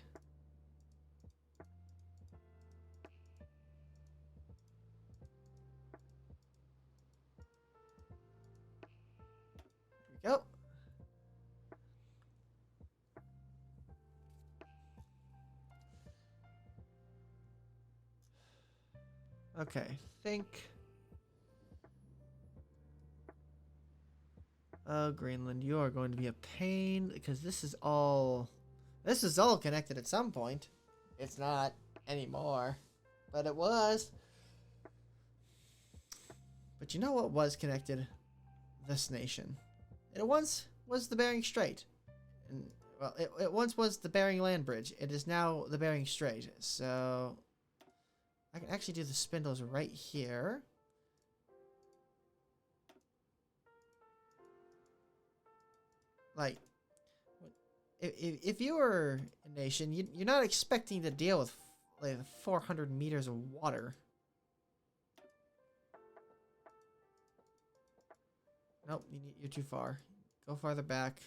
Here we go. Okay, think. Oh, Greenland, you are going to be a pain because this is all connected at some point. It's not anymore, but it was. But you know what was connected? This nation. It once was the Bering Strait. And, well, it once was the Bering Land Bridge. It is now the Bering Strait. So I can actually do the spindles right here. Like, if you were a nation, you're not expecting to deal with like 400 meters of water. Nope, you're too far. Go farther back.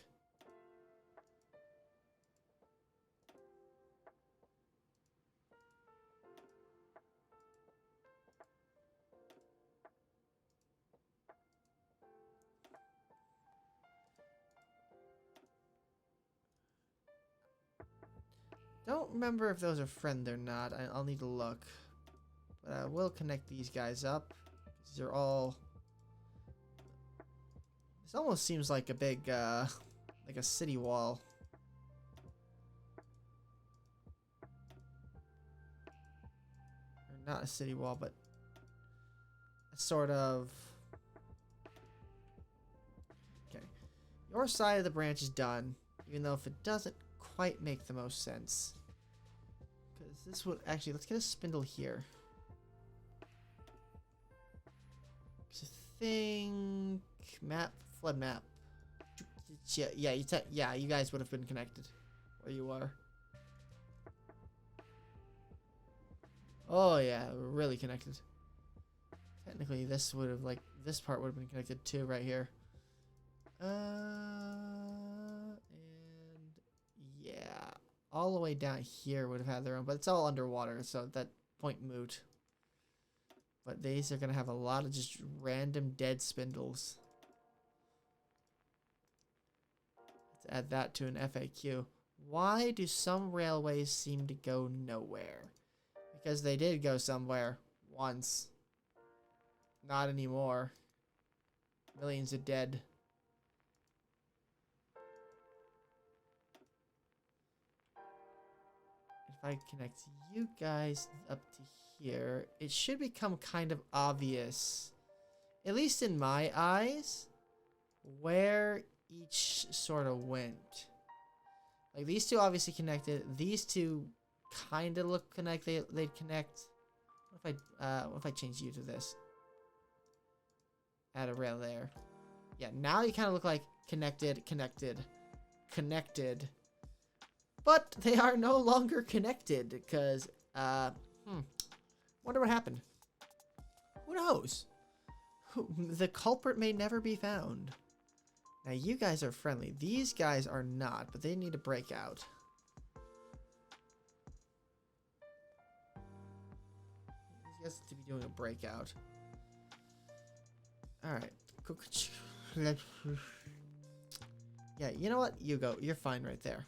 Don't remember if those are friend or not. I'll need to look. But I will connect these guys up. They're all... This almost seems like a big, like a city wall. Or not a city wall, but a sort of... Okay. Your side of the branch is done, even though if it doesn't quite make the most sense. Because this would... Actually, let's get a spindle here. So think... Map... Flood map. Yeah, you guys would have been connected where you are. Oh yeah, we're really connected. Technically, this would have this part would have been connected too right here. And yeah, all the way down here would have had their own, but it's all underwater, so at that point moot. But these are gonna have a lot of just random dead spindles. Add that to an FAQ. Why do some railways seem to go nowhere? Because they did go somewhere once. Not anymore. Millions are dead. If I connect you guys up to here, it should become kind of obvious, at least in my eyes, where each sort of went. Like these two obviously connected. These two kind of look connected. They'd connect. What if I change you to this? Add a rail there. Yeah, now you kind of look like connected, connected, connected. But they are no longer connected because, wonder what happened. Who knows? The culprit may never be found. Now, you guys are friendly. These guys are not, but they need to break out. These guys to be doing a breakout. Alright. Yeah, you know what? You go. You're fine right there.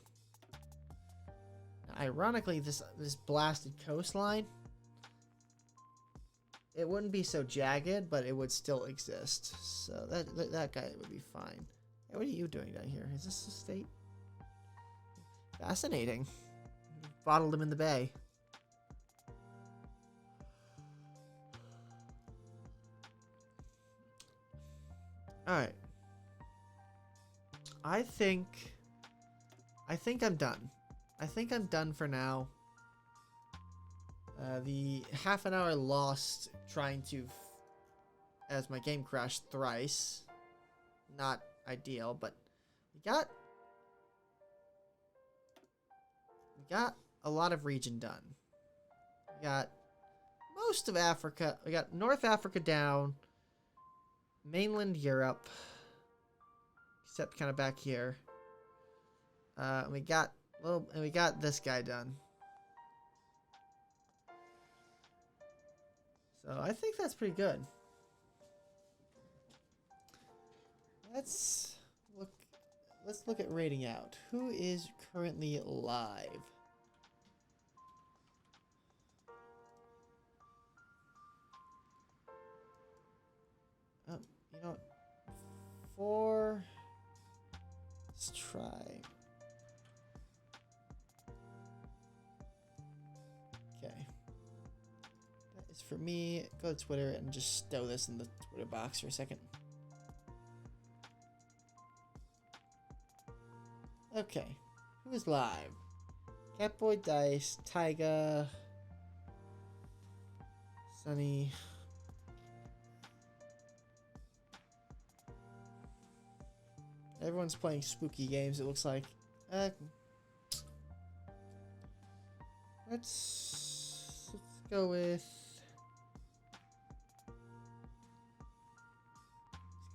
Now, ironically, this blasted coastline, it wouldn't be so jagged, but it would still exist. So that guy would be fine. Hey, what are you doing down here? Is this a state? Fascinating. Bottled him in the bay. Alright. I think I'm done. I think I'm done for now. The half an hour lost trying to, as my game crashed thrice. Not ideal, but we got a lot of region done. We got most of Africa. We got North Africa down. Mainland Europe. Except kind of back here. We got this guy done. So I think that's pretty good. Let's look at rating out. Who is currently live? You know, let's try. Okay. That is for me. Go to Twitter and just stow this in the Twitter box for a second. Okay. Who is live? Catboy Dice, Tyga, Sunny. Everyone's playing spooky games, it looks like. Let's go with...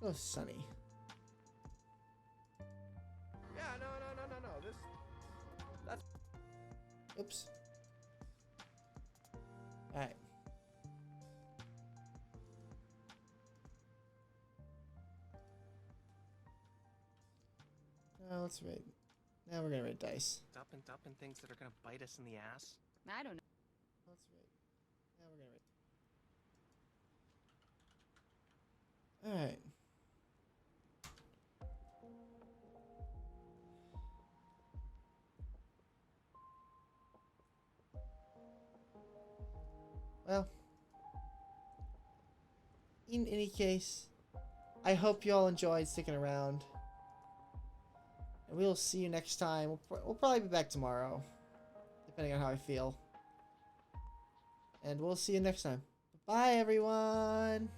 Let's go with Sunny. Yeah, no. That's... Oops. Alright. Now let's rate. Now we're gonna rate dice. Dumping things that are gonna bite us in the ass. I don't know. Let's rate. Now we're gonna rate. Alright. Well, in any case, I hope you all enjoyed sticking around. And we'll see you next time. We'll probably be back tomorrow, depending on how I feel. And we'll see you next time. Bye, everyone!